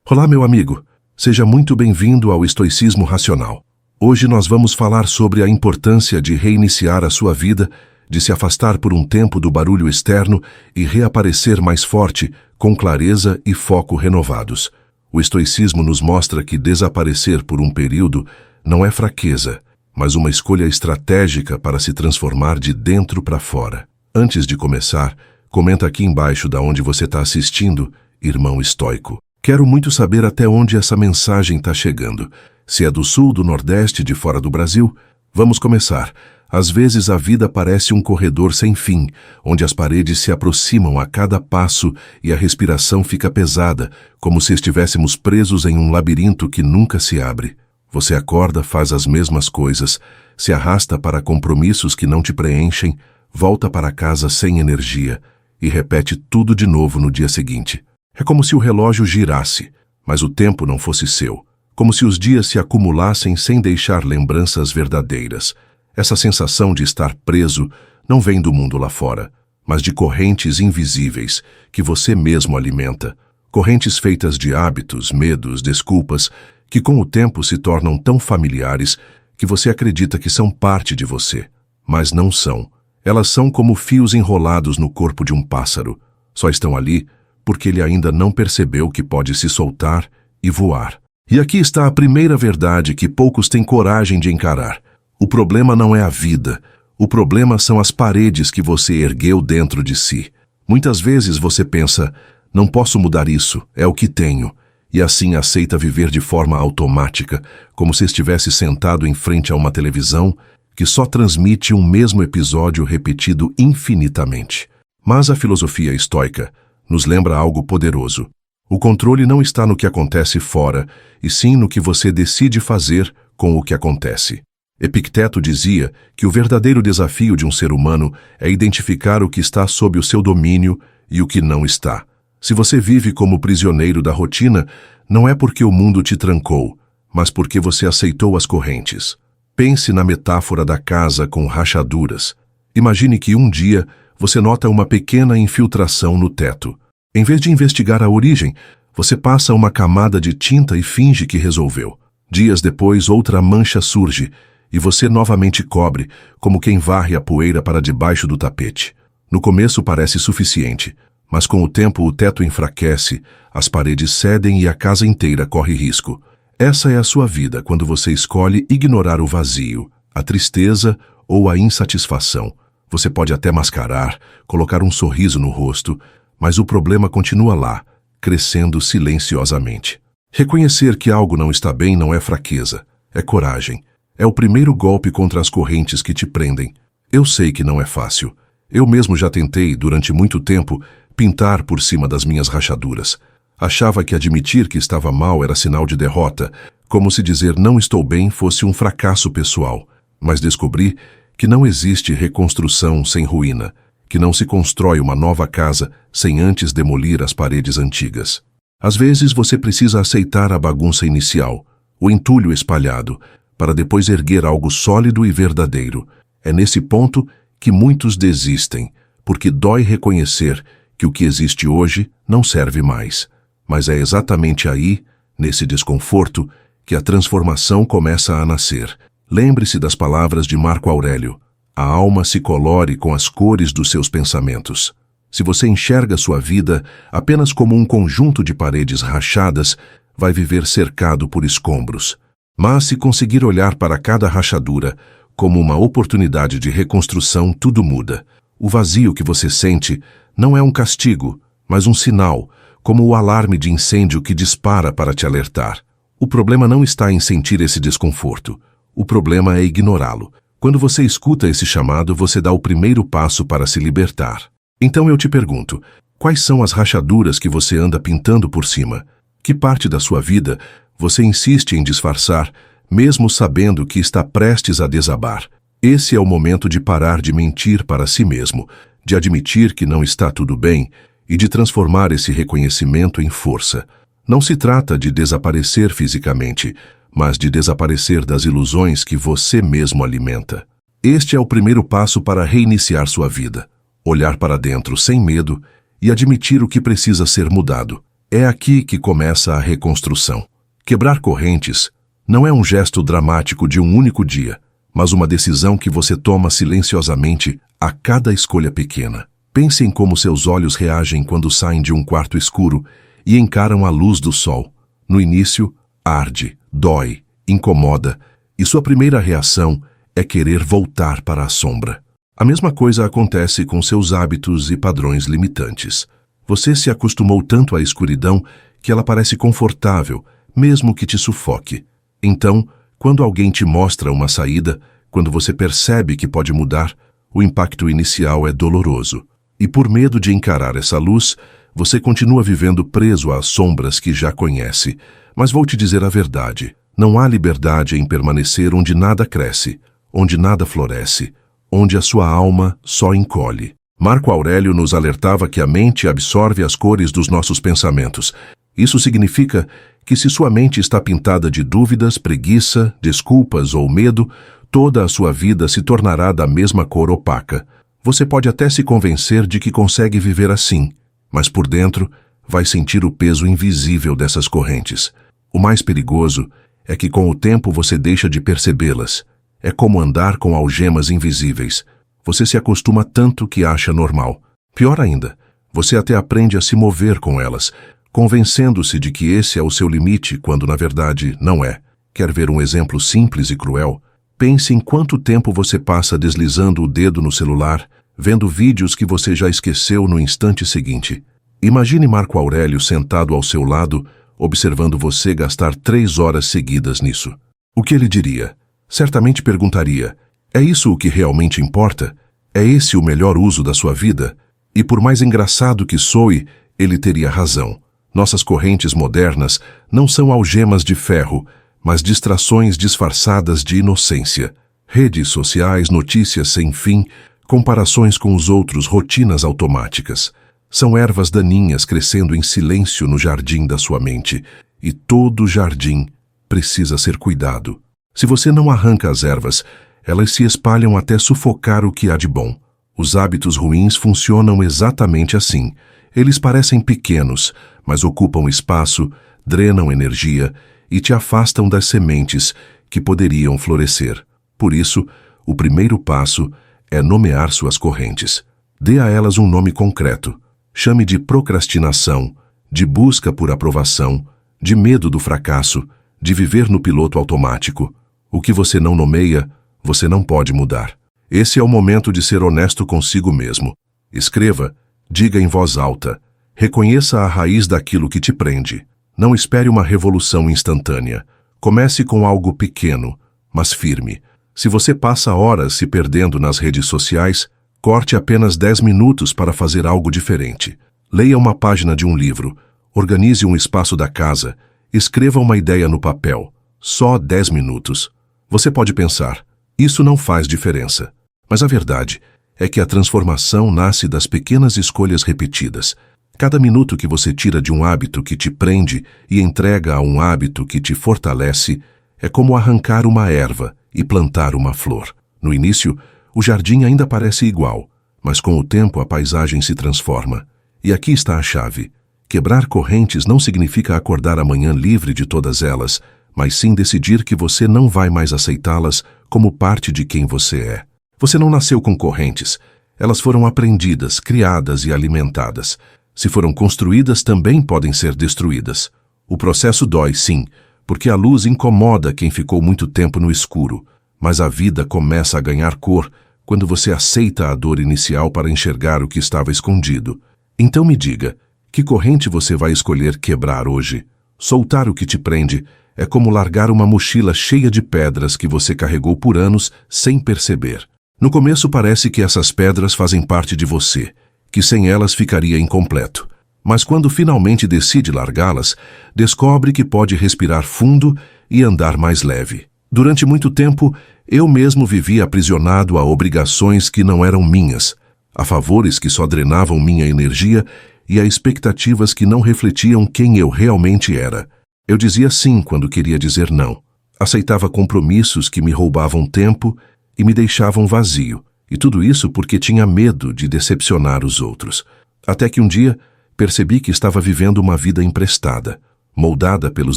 Olá, meu amigo. Seja muito bem-vindo ao Estoicismo Racional. Hoje nós vamos falar sobre a importância de reiniciar a sua vida, de se afastar por um tempo do barulho externo e reaparecer mais forte, com clareza e foco renovados. O estoicismo nos mostra que desaparecer por um período não é fraqueza, mas uma escolha estratégica para se transformar de dentro para fora. Antes de começar, comenta aqui embaixo da onde você está assistindo, irmão estoico. Quero muito saber até onde essa mensagem está chegando. Se é do sul, do nordeste, de fora do Brasil? Vamos começar. Às vezes a vida parece um corredor sem fim, onde as paredes se aproximam a cada passo e a respiração fica pesada, como se estivéssemos presos em um labirinto que nunca se abre. Você acorda, faz as mesmas coisas, se arrasta para compromissos que não te preenchem, volta para casa sem energia e repete tudo de novo no dia seguinte. É como se o relógio girasse, mas o tempo não fosse seu. Como se os dias se acumulassem sem deixar lembranças verdadeiras. Essa sensação de estar preso não vem do mundo lá fora, mas de correntes invisíveis que você mesmo alimenta. Correntes feitas de hábitos, medos, desculpas, que com o tempo se tornam tão familiares que você acredita que são parte de você. Mas não são. Elas são como fios enrolados no corpo de um pássaro. Só estão ali porque ele ainda não percebeu que pode se soltar e voar. E aqui está a primeira verdade que poucos têm coragem de encarar. O problema não é a vida. O problema são as paredes que você ergueu dentro de si. Muitas vezes você pensa, não posso mudar isso, é o que tenho. E assim aceita viver de forma automática, como se estivesse sentado em frente a uma televisão que só transmite um mesmo episódio repetido infinitamente. Mas a filosofia estoica nos lembra algo poderoso. O controle não está no que acontece fora, e sim no que você decide fazer com o que acontece. Epicteto dizia que o verdadeiro desafio de um ser humano é identificar o que está sob o seu domínio e o que não está. Se você vive como prisioneiro da rotina, não é porque o mundo te trancou, mas porque você aceitou as correntes. Pense na metáfora da casa com rachaduras. Imagine que um dia você nota uma pequena infiltração no teto. Em vez de investigar a origem, você passa uma camada de tinta e finge que resolveu. Dias depois, outra mancha surge, e você novamente cobre, como quem varre a poeira para debaixo do tapete. No começo parece suficiente, mas com o tempo o teto enfraquece, as paredes cedem e a casa inteira corre risco. Essa é a sua vida quando você escolhe ignorar o vazio, a tristeza ou a insatisfação. Você pode até mascarar, colocar um sorriso no rosto, mas o problema continua lá, crescendo silenciosamente. Reconhecer que algo não está bem não é fraqueza, é coragem. É o primeiro golpe contra as correntes que te prendem. Eu sei que não é fácil. Eu mesmo já tentei, durante muito tempo, pintar por cima das minhas rachaduras. Achava que admitir que estava mal era sinal de derrota, como se dizer não estou bem fosse um fracasso pessoal. Mas descobri que não existe reconstrução sem ruína, que não se constrói uma nova casa sem antes demolir as paredes antigas. Às vezes você precisa aceitar a bagunça inicial, o entulho espalhado, para depois erguer algo sólido e verdadeiro. É nesse ponto que muitos desistem, porque dói reconhecer que o que existe hoje não serve mais. Mas é exatamente aí, nesse desconforto, que a transformação começa a nascer. Lembre-se das palavras de Marco Aurélio. A alma se colore com as cores dos seus pensamentos. Se você enxerga sua vida apenas como um conjunto de paredes rachadas, vai viver cercado por escombros. Mas se conseguir olhar para cada rachadura como uma oportunidade de reconstrução, tudo muda. O vazio que você sente não é um castigo, mas um sinal, como o alarme de incêndio que dispara para te alertar. O problema não está em sentir esse desconforto. O problema é ignorá-lo. Quando você escuta esse chamado, você dá o primeiro passo para se libertar. Então eu te pergunto, quais são as rachaduras que você anda pintando por cima? Que parte da sua vida você insiste em disfarçar, mesmo sabendo que está prestes a desabar? Esse é o momento de parar de mentir para si mesmo, de admitir que não está tudo bem e de transformar esse reconhecimento em força. Não se trata de desaparecer fisicamente, mas de desaparecer das ilusões que você mesmo alimenta. Este é o primeiro passo para reiniciar sua vida. Olhar para dentro sem medo e admitir o que precisa ser mudado. É aqui que começa a reconstrução. Quebrar correntes não é um gesto dramático de um único dia, mas uma decisão que você toma silenciosamente a cada escolha pequena. Pense em como seus olhos reagem quando saem de um quarto escuro e encaram a luz do sol. No início, arde, dói, incomoda, e sua primeira reação é querer voltar para a sombra. A mesma coisa acontece com seus hábitos e padrões limitantes. Você se acostumou tanto à escuridão que ela parece confortável, mesmo que te sufoque. Então, quando alguém te mostra uma saída, quando você percebe que pode mudar, o impacto inicial é doloroso. E por medo de encarar essa luz, você continua vivendo preso às sombras que já conhece. Mas vou te dizer a verdade. Não há liberdade em permanecer onde nada cresce, onde nada floresce, onde a sua alma só encolhe. Marco Aurélio nos alertava que a mente absorve as cores dos nossos pensamentos. Isso significa que se sua mente está pintada de dúvidas, preguiça, desculpas ou medo, toda a sua vida se tornará da mesma cor opaca. Você pode até se convencer de que consegue viver assim, mas por dentro vai sentir o peso invisível dessas correntes. O mais perigoso é que com o tempo você deixa de percebê-las. É como andar com algemas invisíveis. Você se acostuma tanto que acha normal. Pior ainda, você até aprende a se mover com elas, convencendo-se de que esse é o seu limite, quando na verdade não é. Quer ver um exemplo simples e cruel? Pense em quanto tempo você passa deslizando o dedo no celular, vendo vídeos que você já esqueceu no instante seguinte. Imagine Marco Aurélio sentado ao seu lado, observando você gastar 3 horas seguidas nisso. O que ele diria? Certamente perguntaria: é isso o que realmente importa? É esse o melhor uso da sua vida? E por mais engraçado que soe, ele teria razão. Nossas correntes modernas não são algemas de ferro, mas distrações disfarçadas de inocência. Redes sociais, notícias sem fim, comparações com os outros, rotinas automáticas. São ervas daninhas crescendo em silêncio no jardim da sua mente. E todo jardim precisa ser cuidado. Se você não arranca as ervas, elas se espalham até sufocar o que há de bom. Os hábitos ruins funcionam exatamente assim. Eles parecem pequenos, mas ocupam espaço, drenam energia e te afastam das sementes que poderiam florescer. Por isso, o primeiro passo é nomear suas correntes. Dê a elas um nome concreto. Chame de procrastinação, de busca por aprovação, de medo do fracasso, de viver no piloto automático. O que você não nomeia, você não pode mudar. Esse é o momento de ser honesto consigo mesmo. Escreva, diga em voz alta, reconheça a raiz daquilo que te prende. Não espere uma revolução instantânea. Comece com algo pequeno, mas firme. Se você passa horas se perdendo nas redes sociais, corte apenas 10 minutos para fazer algo diferente. Leia uma página de um livro, organize um espaço da casa, escreva uma ideia no papel. Só 10 minutos. Você pode pensar, isso não faz diferença. Mas a verdade é que a transformação nasce das pequenas escolhas repetidas. Cada minuto que você tira de um hábito que te prende e entrega a um hábito que te fortalece é como arrancar uma erva e plantar uma flor. No início, o jardim ainda parece igual, mas com o tempo a paisagem se transforma. E aqui está a chave. Quebrar correntes não significa acordar amanhã livre de todas elas, mas sim decidir que você não vai mais aceitá-las como parte de quem você é. Você não nasceu com correntes. Elas foram aprendidas, criadas e alimentadas. Se foram construídas, também podem ser destruídas. O processo dói, sim, porque a luz incomoda quem ficou muito tempo no escuro, mas a vida começa a ganhar cor quando você aceita a dor inicial para enxergar o que estava escondido. Então me diga, que corrente você vai escolher quebrar hoje? Soltar o que te prende é como largar uma mochila cheia de pedras que você carregou por anos sem perceber. No começo parece que essas pedras fazem parte de você, que sem elas ficaria incompleto. Mas quando finalmente decide largá-las, descobre que pode respirar fundo e andar mais leve. Durante muito tempo, eu mesmo vivia aprisionado a obrigações que não eram minhas, a favores que só drenavam minha energia e a expectativas que não refletiam quem eu realmente era. Eu dizia sim quando queria dizer não. Aceitava compromissos que me roubavam tempo e me deixavam vazio. E tudo isso porque tinha medo de decepcionar os outros. Até que um dia, percebi que estava vivendo uma vida emprestada, moldada pelos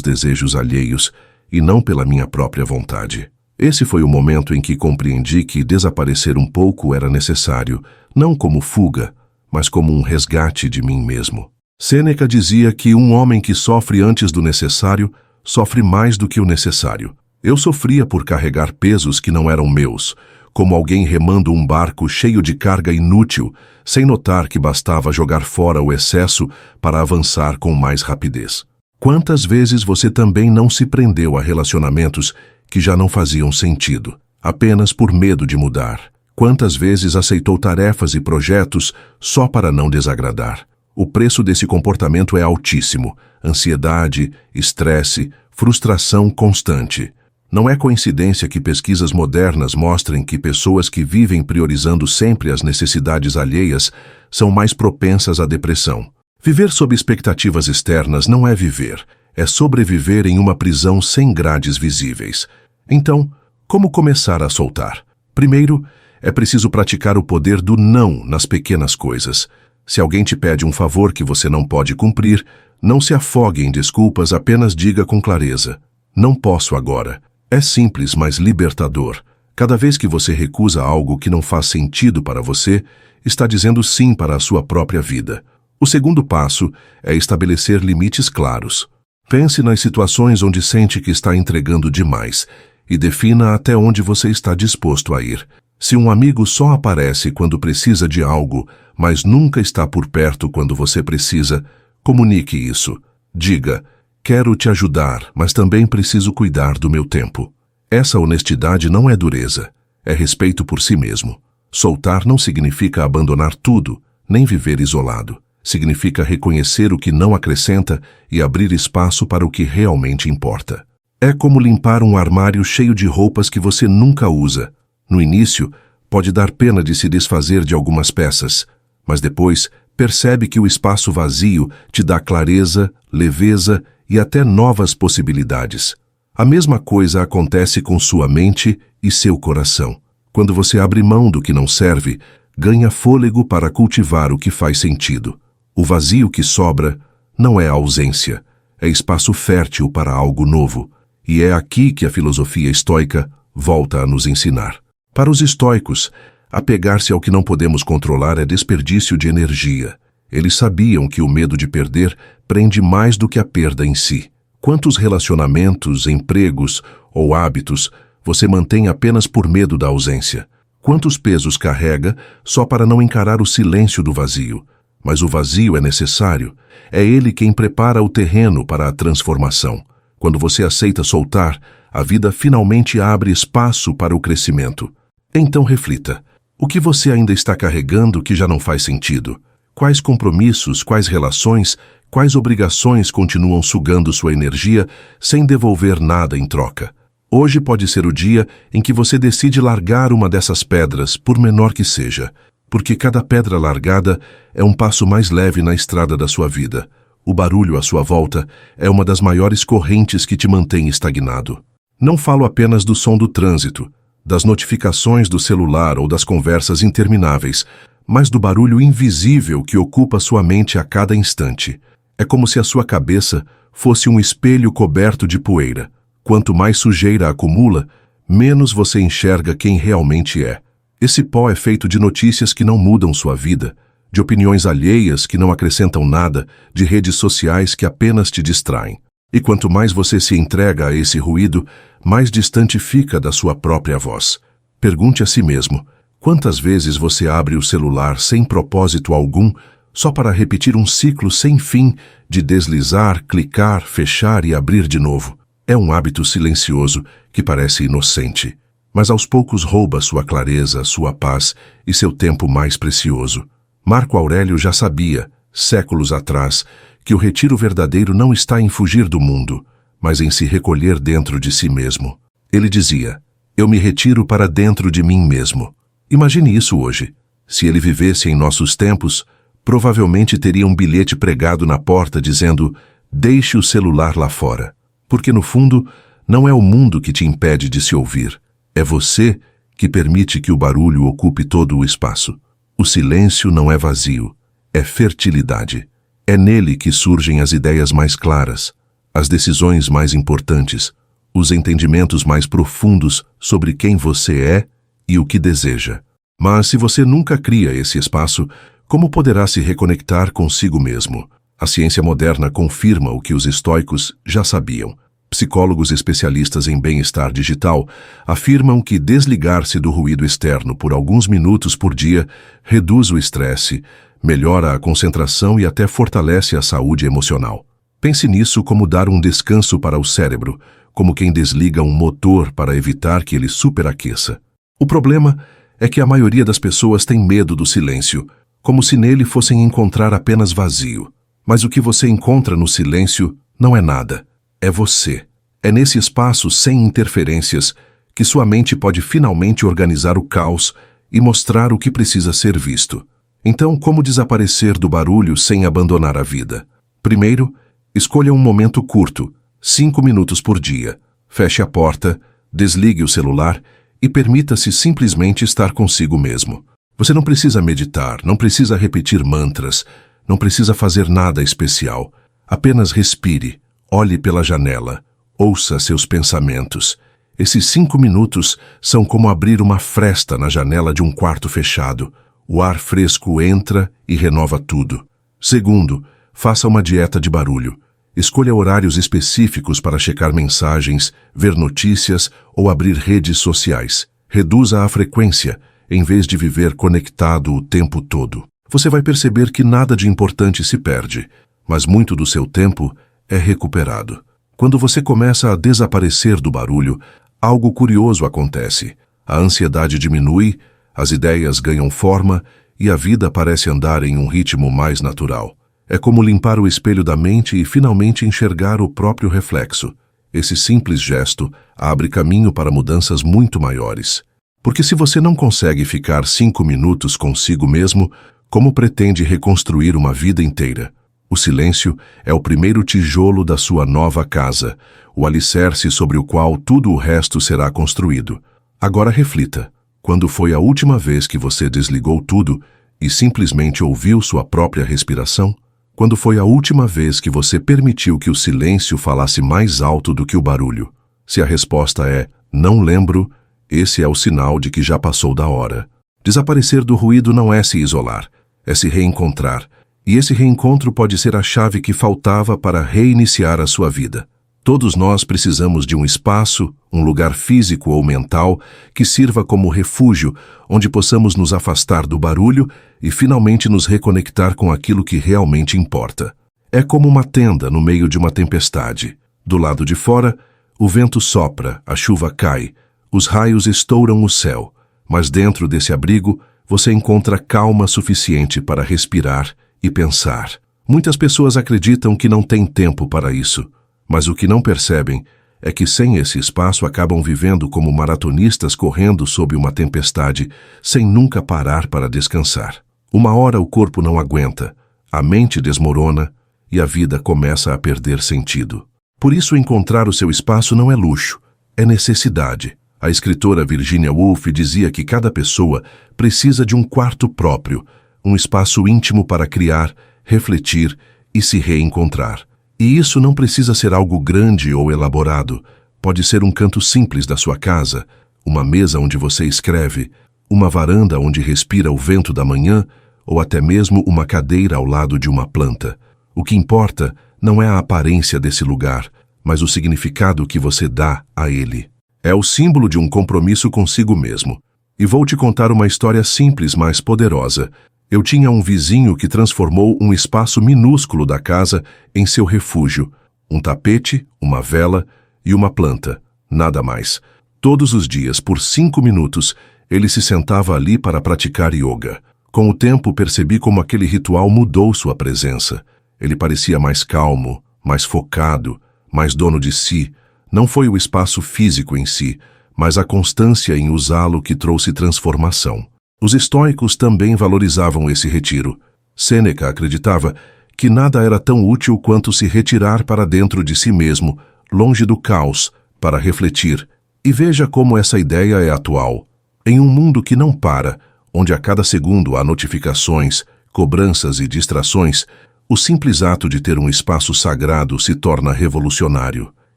desejos alheios e não pela minha própria vontade. Esse foi o momento em que compreendi que desaparecer um pouco era necessário, não como fuga, mas como um resgate de mim mesmo. Sêneca dizia que um homem que sofre antes do necessário sofre mais do que o necessário. Eu sofria por carregar pesos que não eram meus, como alguém remando um barco cheio de carga inútil, sem notar que bastava jogar fora o excesso para avançar com mais rapidez. Quantas vezes você também não se prendeu a relacionamentos que já não faziam sentido, apenas por medo de mudar? Quantas vezes aceitou tarefas e projetos só para não desagradar? O preço desse comportamento é altíssimo: ansiedade, estresse, frustração constante. Não é coincidência que pesquisas modernas mostrem que pessoas que vivem priorizando sempre as necessidades alheias são mais propensas à depressão. Viver sob expectativas externas não é viver, é sobreviver em uma prisão sem grades visíveis. Então, como começar a soltar? Primeiro, é preciso praticar o poder do não nas pequenas coisas. Se alguém te pede um favor que você não pode cumprir, não se afogue em desculpas, apenas diga com clareza: não posso agora. É simples, mas libertador. Cada vez que você recusa algo que não faz sentido para você, está dizendo sim para a sua própria vida. O segundo passo é estabelecer limites claros. Pense nas situações onde sente que está entregando demais e defina até onde você está disposto a ir. Se um amigo só aparece quando precisa de algo, mas nunca está por perto quando você precisa, comunique isso. Diga: quero te ajudar, mas também preciso cuidar do meu tempo. Essa honestidade não é dureza, é respeito por si mesmo. Soltar não significa abandonar tudo, nem viver isolado. Significa reconhecer o que não acrescenta e abrir espaço para o que realmente importa. É como limpar um armário cheio de roupas que você nunca usa. No início, pode dar pena de se desfazer de algumas peças, mas depois percebe que o espaço vazio te dá clareza, leveza e até novas possibilidades. A mesma coisa acontece com sua mente e seu coração. Quando você abre mão do que não serve, ganha fôlego para cultivar o que faz sentido. O vazio que sobra não é ausência, é espaço fértil para algo novo. E é aqui que a filosofia estoica volta a nos ensinar. Para os estoicos, apegar-se ao que não podemos controlar é desperdício de energia. Eles sabiam que o medo de perder prende mais do que a perda em si. Quantos relacionamentos, empregos ou hábitos você mantém apenas por medo da ausência? Quantos pesos carrega só para não encarar o silêncio do vazio? Mas o vazio é necessário. É ele quem prepara o terreno para a transformação. Quando você aceita soltar, a vida finalmente abre espaço para o crescimento. Então reflita: o que você ainda está carregando que já não faz sentido? Quais compromissos, quais relações, quais obrigações continuam sugando sua energia sem devolver nada em troca? Hoje pode ser o dia em que você decide largar uma dessas pedras, por menor que seja, porque cada pedra largada é um passo mais leve na estrada da sua vida. O barulho à sua volta é uma das maiores correntes que te mantém estagnado. Não falo apenas do som do trânsito, das notificações do celular ou das conversas intermináveis, mas do barulho invisível que ocupa sua mente a cada instante. É como se a sua cabeça fosse um espelho coberto de poeira. Quanto mais sujeira acumula, menos você enxerga quem realmente é. Esse pó é feito de notícias que não mudam sua vida, de opiniões alheias que não acrescentam nada, de redes sociais que apenas te distraem. E quanto mais você se entrega a esse ruído, mais distante fica da sua própria voz. Pergunte a si mesmo: quantas vezes você abre o celular sem propósito algum, só para repetir um ciclo sem fim de deslizar, clicar, fechar e abrir de novo? É um hábito silencioso que parece inocente, mas aos poucos rouba sua clareza, sua paz e seu tempo mais precioso. Marco Aurélio já sabia, séculos atrás, que o retiro verdadeiro não está em fugir do mundo, mas em se recolher dentro de si mesmo. Ele dizia: eu me retiro para dentro de mim mesmo. Imagine isso hoje. Se ele vivesse em nossos tempos, provavelmente teria um bilhete pregado na porta dizendo: deixe o celular lá fora. Porque no fundo, não é o mundo que te impede de se ouvir. É você que permite que o barulho ocupe todo o espaço. O silêncio não é vazio, é fertilidade. É nele que surgem as ideias mais claras, as decisões mais importantes, os entendimentos mais profundos sobre quem você é e o que deseja. Mas se você nunca cria esse espaço, como poderá se reconectar consigo mesmo? A ciência moderna confirma o que os estoicos já sabiam. Psicólogos especialistas em bem-estar digital afirmam que desligar-se do ruído externo por alguns minutos por dia reduz o estresse, melhora a concentração e até fortalece a saúde emocional. Pense nisso como dar um descanso para o cérebro, como quem desliga um motor para evitar que ele superaqueça. O problema é que a maioria das pessoas tem medo do silêncio, como se nele fossem encontrar apenas vazio. Mas o que você encontra no silêncio não é nada. É você. É nesse espaço sem interferências que sua mente pode finalmente organizar o caos e mostrar o que precisa ser visto. Então, como desaparecer do barulho sem abandonar a vida? Primeiro, escolha um momento curto, 5 minutos por dia. Feche a porta, desligue o celular e permita-se simplesmente estar consigo mesmo. Você não precisa meditar, não precisa repetir mantras, não precisa fazer nada especial. Apenas respire, olhe pela janela, ouça seus pensamentos. Esses 5 minutos são como abrir uma fresta na janela de um quarto fechado. O ar fresco entra e renova tudo. Segundo, faça uma dieta de barulho. Escolha horários específicos para checar mensagens, ver notícias ou abrir redes sociais. Reduza a frequência, em vez de viver conectado o tempo todo. Você vai perceber que nada de importante se perde, mas muito do seu tempo é recuperado. Quando você começa a desaparecer do barulho, algo curioso acontece. A ansiedade diminui, as ideias ganham forma e a vida parece andar em um ritmo mais natural. É como limpar o espelho da mente e finalmente enxergar o próprio reflexo. Esse simples gesto abre caminho para mudanças muito maiores. Porque se você não consegue ficar 5 minutos consigo mesmo, como pretende reconstruir uma vida inteira? O silêncio é o primeiro tijolo da sua nova casa, o alicerce sobre o qual tudo o resto será construído. Agora reflita. Quando foi a última vez que você desligou tudo e simplesmente ouviu sua própria respiração? Quando foi a última vez que você permitiu que o silêncio falasse mais alto do que o barulho? Se a resposta é não lembro, esse é o sinal de que já passou da hora. Desaparecer do ruído não é se isolar, é se reencontrar. E esse reencontro pode ser a chave que faltava para reiniciar a sua vida. Todos nós precisamos de um espaço, um lugar físico ou mental, que sirva como refúgio, onde possamos nos afastar do barulho e finalmente nos reconectar com aquilo que realmente importa. É como uma tenda no meio de uma tempestade. Do lado de fora, o vento sopra, a chuva cai, os raios estouram o céu, mas dentro desse abrigo você encontra calma suficiente para respirar e pensar. Muitas pessoas acreditam que não têm tempo para isso, mas o que não percebem é que sem esse espaço acabam vivendo como maratonistas correndo sob uma tempestade, sem nunca parar para descansar. Uma hora o corpo não aguenta, a mente desmorona e a vida começa a perder sentido. Por isso encontrar o seu espaço não é luxo, é necessidade. A escritora Virginia Woolf dizia que cada pessoa precisa de um quarto próprio, um espaço íntimo para criar, refletir e se reencontrar. E isso não precisa ser algo grande ou elaborado. Pode ser um canto simples da sua casa, uma mesa onde você escreve, uma varanda onde respira o vento da manhã ou até mesmo uma cadeira ao lado de uma planta. O que importa não é a aparência desse lugar, mas o significado que você dá a ele. É o símbolo de um compromisso consigo mesmo. E vou te contar uma história simples, mas poderosa. Eu tinha um vizinho que transformou um espaço minúsculo da casa em seu refúgio. Um tapete, uma vela e uma planta. Nada mais. Todos os dias, por 5 minutos, ele se sentava ali para praticar yoga. Com o tempo, percebi como aquele ritual mudou sua presença. Ele parecia mais calmo, mais focado, mais dono de si. Não foi o espaço físico em si, mas a constância em usá-lo que trouxe transformação. Os estoicos também valorizavam esse retiro. Sêneca acreditava que nada era tão útil quanto se retirar para dentro de si mesmo, longe do caos, para refletir. E veja como essa ideia é atual. Em um mundo que não para, onde a cada segundo há notificações, cobranças e distrações, O simples ato de ter um espaço sagrado se torna revolucionário.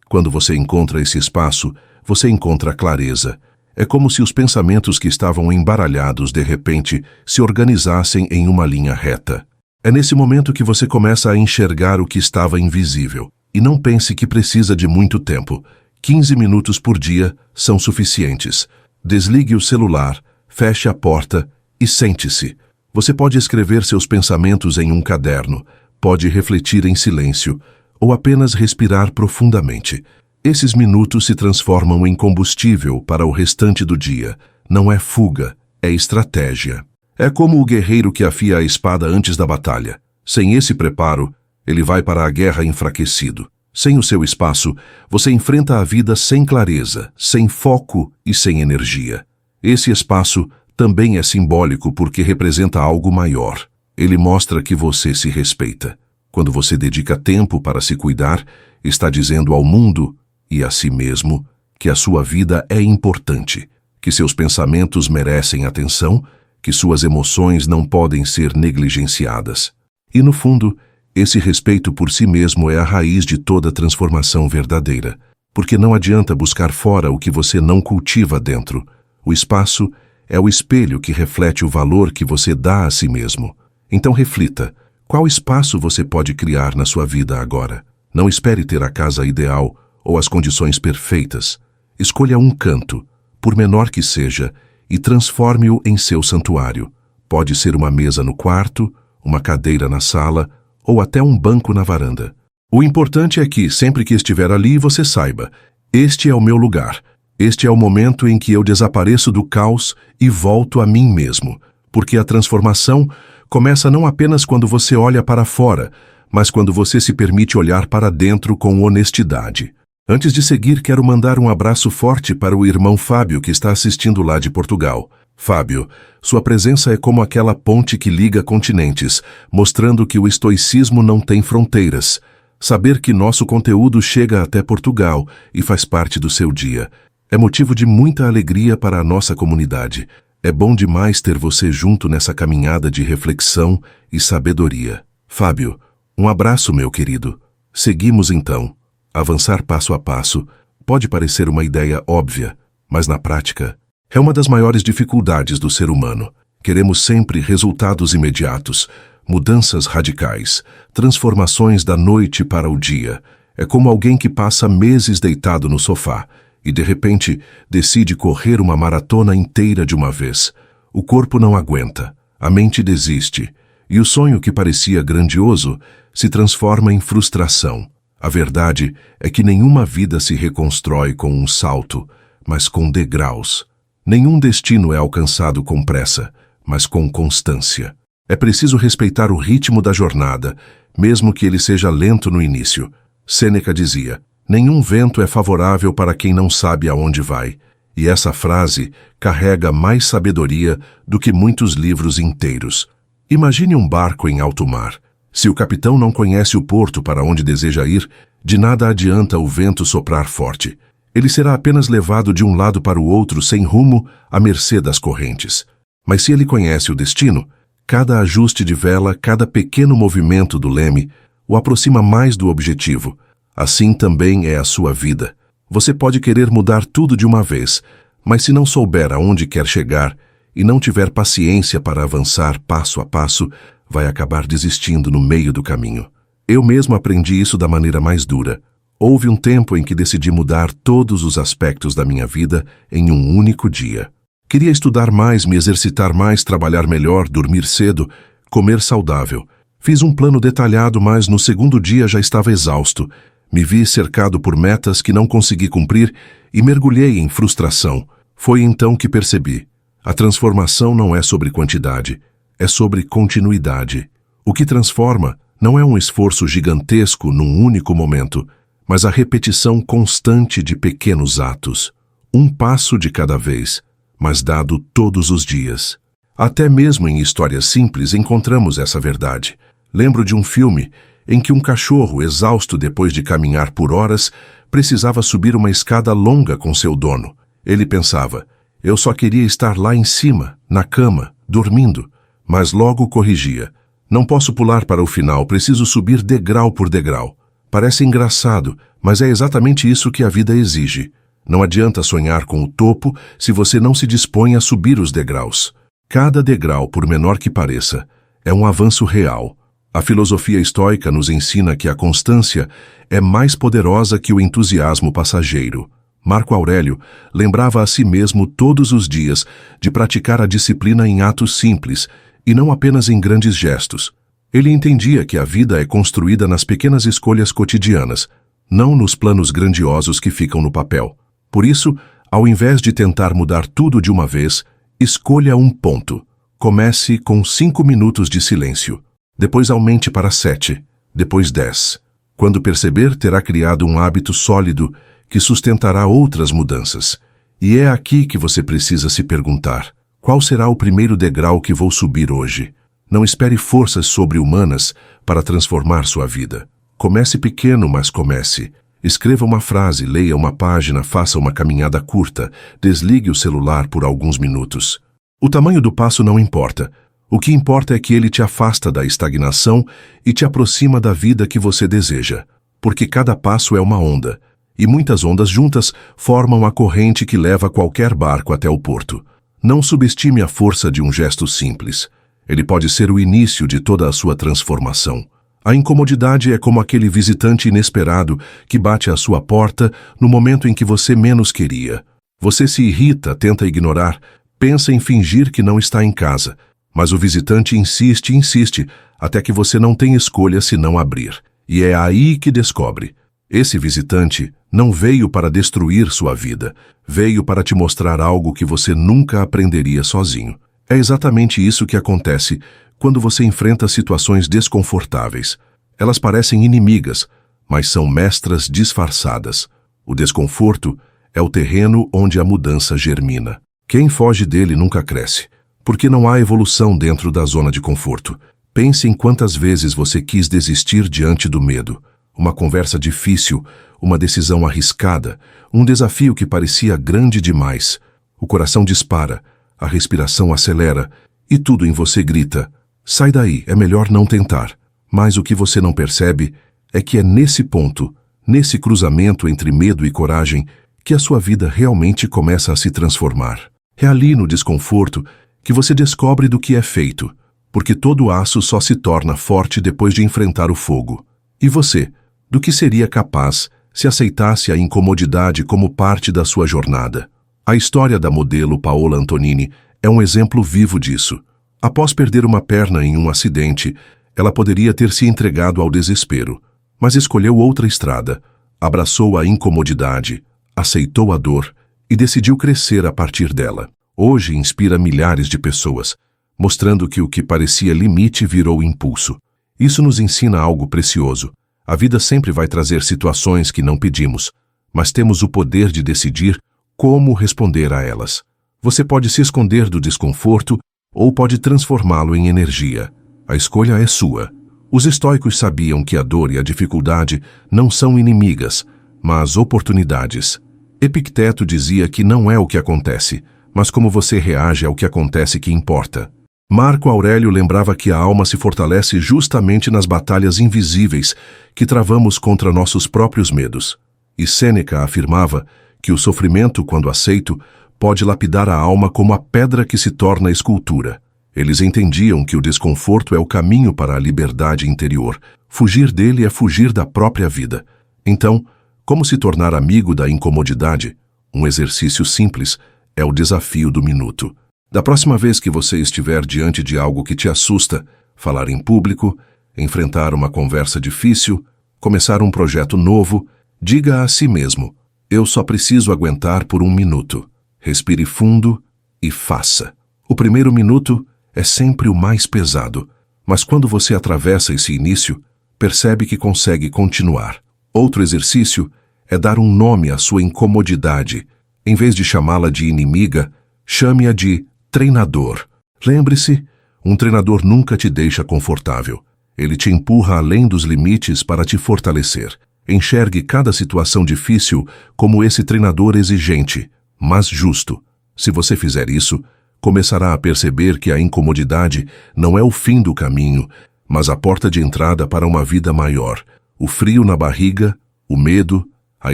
Quando você encontra esse espaço, você encontra a clareza. É como se os pensamentos que estavam embaralhados de repente se organizassem em uma linha reta. É nesse momento que você começa a enxergar o que estava invisível. E não pense que precisa de muito tempo. 15 minutos por dia são suficientes. Desligue o celular, feche a porta e sente-se. Você pode escrever seus pensamentos em um caderno, pode refletir em silêncio ou apenas respirar profundamente. Esses minutos se transformam em combustível para o restante do dia. Não é fuga, é estratégia. É como o guerreiro que afia a espada antes da batalha. Sem esse preparo, ele vai para a guerra enfraquecido. Sem o seu espaço, você enfrenta a vida sem clareza, sem foco e sem energia. Esse espaço também é simbólico porque representa algo maior. Ele mostra que você se respeita. Quando você dedica tempo para se cuidar, está dizendo ao mundo e a si mesmo que a sua vida é importante, que seus pensamentos merecem atenção, que suas emoções não podem ser negligenciadas. E no fundo, esse respeito por si mesmo é a raiz de toda transformação verdadeira, porque não adianta buscar fora o que você não cultiva dentro. O espaço é o espelho que reflete o valor que você dá a si mesmo. Então reflita, qual espaço você pode criar na sua vida agora? Não espere ter a casa ideal ou as condições perfeitas. Escolha um canto, por menor que seja, e transforme-o em seu santuário. Pode ser uma mesa no quarto, uma cadeira na sala, ou até um banco na varanda. O importante é que, sempre que estiver ali, você saiba, este é o meu lugar. Este é o momento em que eu desapareço do caos e volto a mim mesmo, porque a transformação começa não apenas quando você olha para fora, mas quando você se permite olhar para dentro com honestidade. Antes de seguir, quero mandar um abraço forte para o irmão Fábio, que está assistindo lá de Portugal. Fábio, sua presença é como aquela ponte que liga continentes, mostrando que o estoicismo não tem fronteiras. Saber que nosso conteúdo chega até Portugal e faz parte do seu dia é motivo de muita alegria para a nossa comunidade. É bom demais ter você junto nessa caminhada de reflexão e sabedoria. Fábio, um abraço, meu querido. Seguimos então. Avançar passo a passo pode parecer uma ideia óbvia, mas na prática é uma das maiores dificuldades do ser humano. Queremos sempre resultados imediatos, mudanças radicais, transformações da noite para o dia. É como alguém que passa meses deitado no sofá e, de repente, decide correr uma maratona inteira de uma vez. O corpo não aguenta, a mente desiste, e o sonho que parecia grandioso se transforma em frustração. A verdade é que nenhuma vida se reconstrói com um salto, mas com degraus. Nenhum destino é alcançado com pressa, mas com constância. É preciso respeitar o ritmo da jornada, mesmo que ele seja lento no início. Sêneca dizia, nenhum vento é favorável para quem não sabe aonde vai. E essa frase carrega mais sabedoria do que muitos livros inteiros. Imagine um barco em alto mar. Se o capitão não conhece o porto para onde deseja ir, de nada adianta o vento soprar forte. Ele será apenas levado de um lado para o outro sem rumo, à mercê das correntes. Mas se ele conhece o destino, cada ajuste de vela, cada pequeno movimento do leme, o aproxima mais do objetivo. Assim também é a sua vida. Você pode querer mudar tudo de uma vez, mas se não souber aonde quer chegar e não tiver paciência para avançar passo a passo, vai acabar desistindo no meio do caminho. Eu mesmo aprendi isso da maneira mais dura. Houve um tempo em que decidi mudar todos os aspectos da minha vida em um único dia. Queria estudar mais, me exercitar mais, trabalhar melhor, dormir cedo, comer saudável. Fiz um plano detalhado, mas no segundo dia já estava exausto. Me vi cercado por metas que não consegui cumprir e mergulhei em frustração. Foi então que percebi. A transformação não é sobre quantidade, é sobre continuidade. O que transforma não é um esforço gigantesco num único momento, mas a repetição constante de pequenos atos. Um passo de cada vez, mas dado todos os dias. Até mesmo em histórias simples encontramos essa verdade. Lembro de um filme em que um cachorro, exausto depois de caminhar por horas, precisava subir uma escada longa com seu dono. Ele pensava, eu só queria estar lá em cima, na cama, dormindo, mas logo corrigia. Não posso pular para o final, preciso subir degrau por degrau. Parece engraçado, mas é exatamente isso que a vida exige. Não adianta sonhar com o topo se você não se dispõe a subir os degraus. Cada degrau, por menor que pareça, é um avanço real. A filosofia estoica nos ensina que a constância é mais poderosa que o entusiasmo passageiro. Marco Aurélio lembrava a si mesmo todos os dias de praticar a disciplina em atos simples e não apenas em grandes gestos. Ele entendia que a vida é construída nas pequenas escolhas cotidianas, não nos planos grandiosos que ficam no papel. Por isso, ao invés de tentar mudar tudo de uma vez, escolha um ponto. Comece com 5 minutos de silêncio. Depois aumente para 7, depois 10. Quando perceber, terá criado um hábito sólido que sustentará outras mudanças. E é aqui que você precisa se perguntar: qual será o primeiro degrau que vou subir hoje? Não espere forças sobre-humanas para transformar sua vida. Comece pequeno, mas comece. Escreva uma frase, leia uma página, faça uma caminhada curta, desligue o celular por alguns minutos. O tamanho do passo não importa. O que importa é que ele te afasta da estagnação e te aproxima da vida que você deseja. Porque cada passo é uma onda, e muitas ondas juntas formam a corrente que leva qualquer barco até o porto. Não subestime a força de um gesto simples. Ele pode ser o início de toda a sua transformação. A incomodidade é como aquele visitante inesperado que bate à sua porta no momento em que você menos queria. Você se irrita, tenta ignorar, pensa em fingir que não está em casa, mas o visitante insiste e insiste, até que você não tem escolha senão abrir. E é aí que descobre: esse visitante não veio para destruir sua vida, veio para te mostrar algo que você nunca aprenderia sozinho. É exatamente isso que acontece quando você enfrenta situações desconfortáveis. Elas parecem inimigas, mas são mestras disfarçadas. O desconforto é o terreno onde a mudança germina. Quem foge dele nunca cresce, porque não há evolução dentro da zona de conforto. Pense em quantas vezes você quis desistir diante do medo. Uma conversa difícil, uma decisão arriscada, um desafio que parecia grande demais. O coração dispara, a respiração acelera e tudo em você grita: sai daí, é melhor não tentar. Mas o que você não percebe é que é nesse ponto, nesse cruzamento entre medo e coragem, que a sua vida realmente começa a se transformar. É ali no desconforto que você descobre do que é feito, porque todo aço só se torna forte depois de enfrentar o fogo. E você, do que seria capaz se aceitasse a incomodidade como parte da sua jornada? A história da modelo Paola Antonini é um exemplo vivo disso. Após perder uma perna em um acidente, ela poderia ter se entregado ao desespero, mas escolheu outra estrada, abraçou a incomodidade, aceitou a dor e decidiu crescer a partir dela. Hoje inspira milhares de pessoas, mostrando que o que parecia limite virou impulso. Isso nos ensina algo precioso. A vida sempre vai trazer situações que não pedimos, mas temos o poder de decidir como responder a elas. Você pode se esconder do desconforto ou pode transformá-lo em energia. A escolha é sua. Os estoicos sabiam que a dor e a dificuldade não são inimigas, mas oportunidades. Epicteto dizia que não é o que acontece, mas como você reage ao que acontece que importa. Marco Aurélio lembrava que a alma se fortalece justamente nas batalhas invisíveis que travamos contra nossos próprios medos. E Sêneca afirmava que o sofrimento, quando aceito, pode lapidar a alma como a pedra que se torna escultura. Eles entendiam que o desconforto é o caminho para a liberdade interior. Fugir dele é fugir da própria vida. Então, como se tornar amigo da incomodidade? Um exercício simples é o desafio do minuto. Da próxima vez que você estiver diante de algo que te assusta, falar em público, enfrentar uma conversa difícil, começar um projeto novo, diga a si mesmo: eu só preciso aguentar por 1 minuto. Respire fundo e faça. O primeiro minuto é sempre o mais pesado, mas quando você atravessa esse início, percebe que consegue continuar. Outro exercício é dar um nome à sua incomodidade. Em vez de chamá-la de inimiga, chame-a de treinador. Lembre-se, um treinador nunca te deixa confortável. Ele te empurra além dos limites para te fortalecer. Enxergue cada situação difícil como esse treinador exigente, mas justo. Se você fizer isso, começará a perceber que a incomodidade não é o fim do caminho, mas a porta de entrada para uma vida maior. O frio na barriga, o medo, a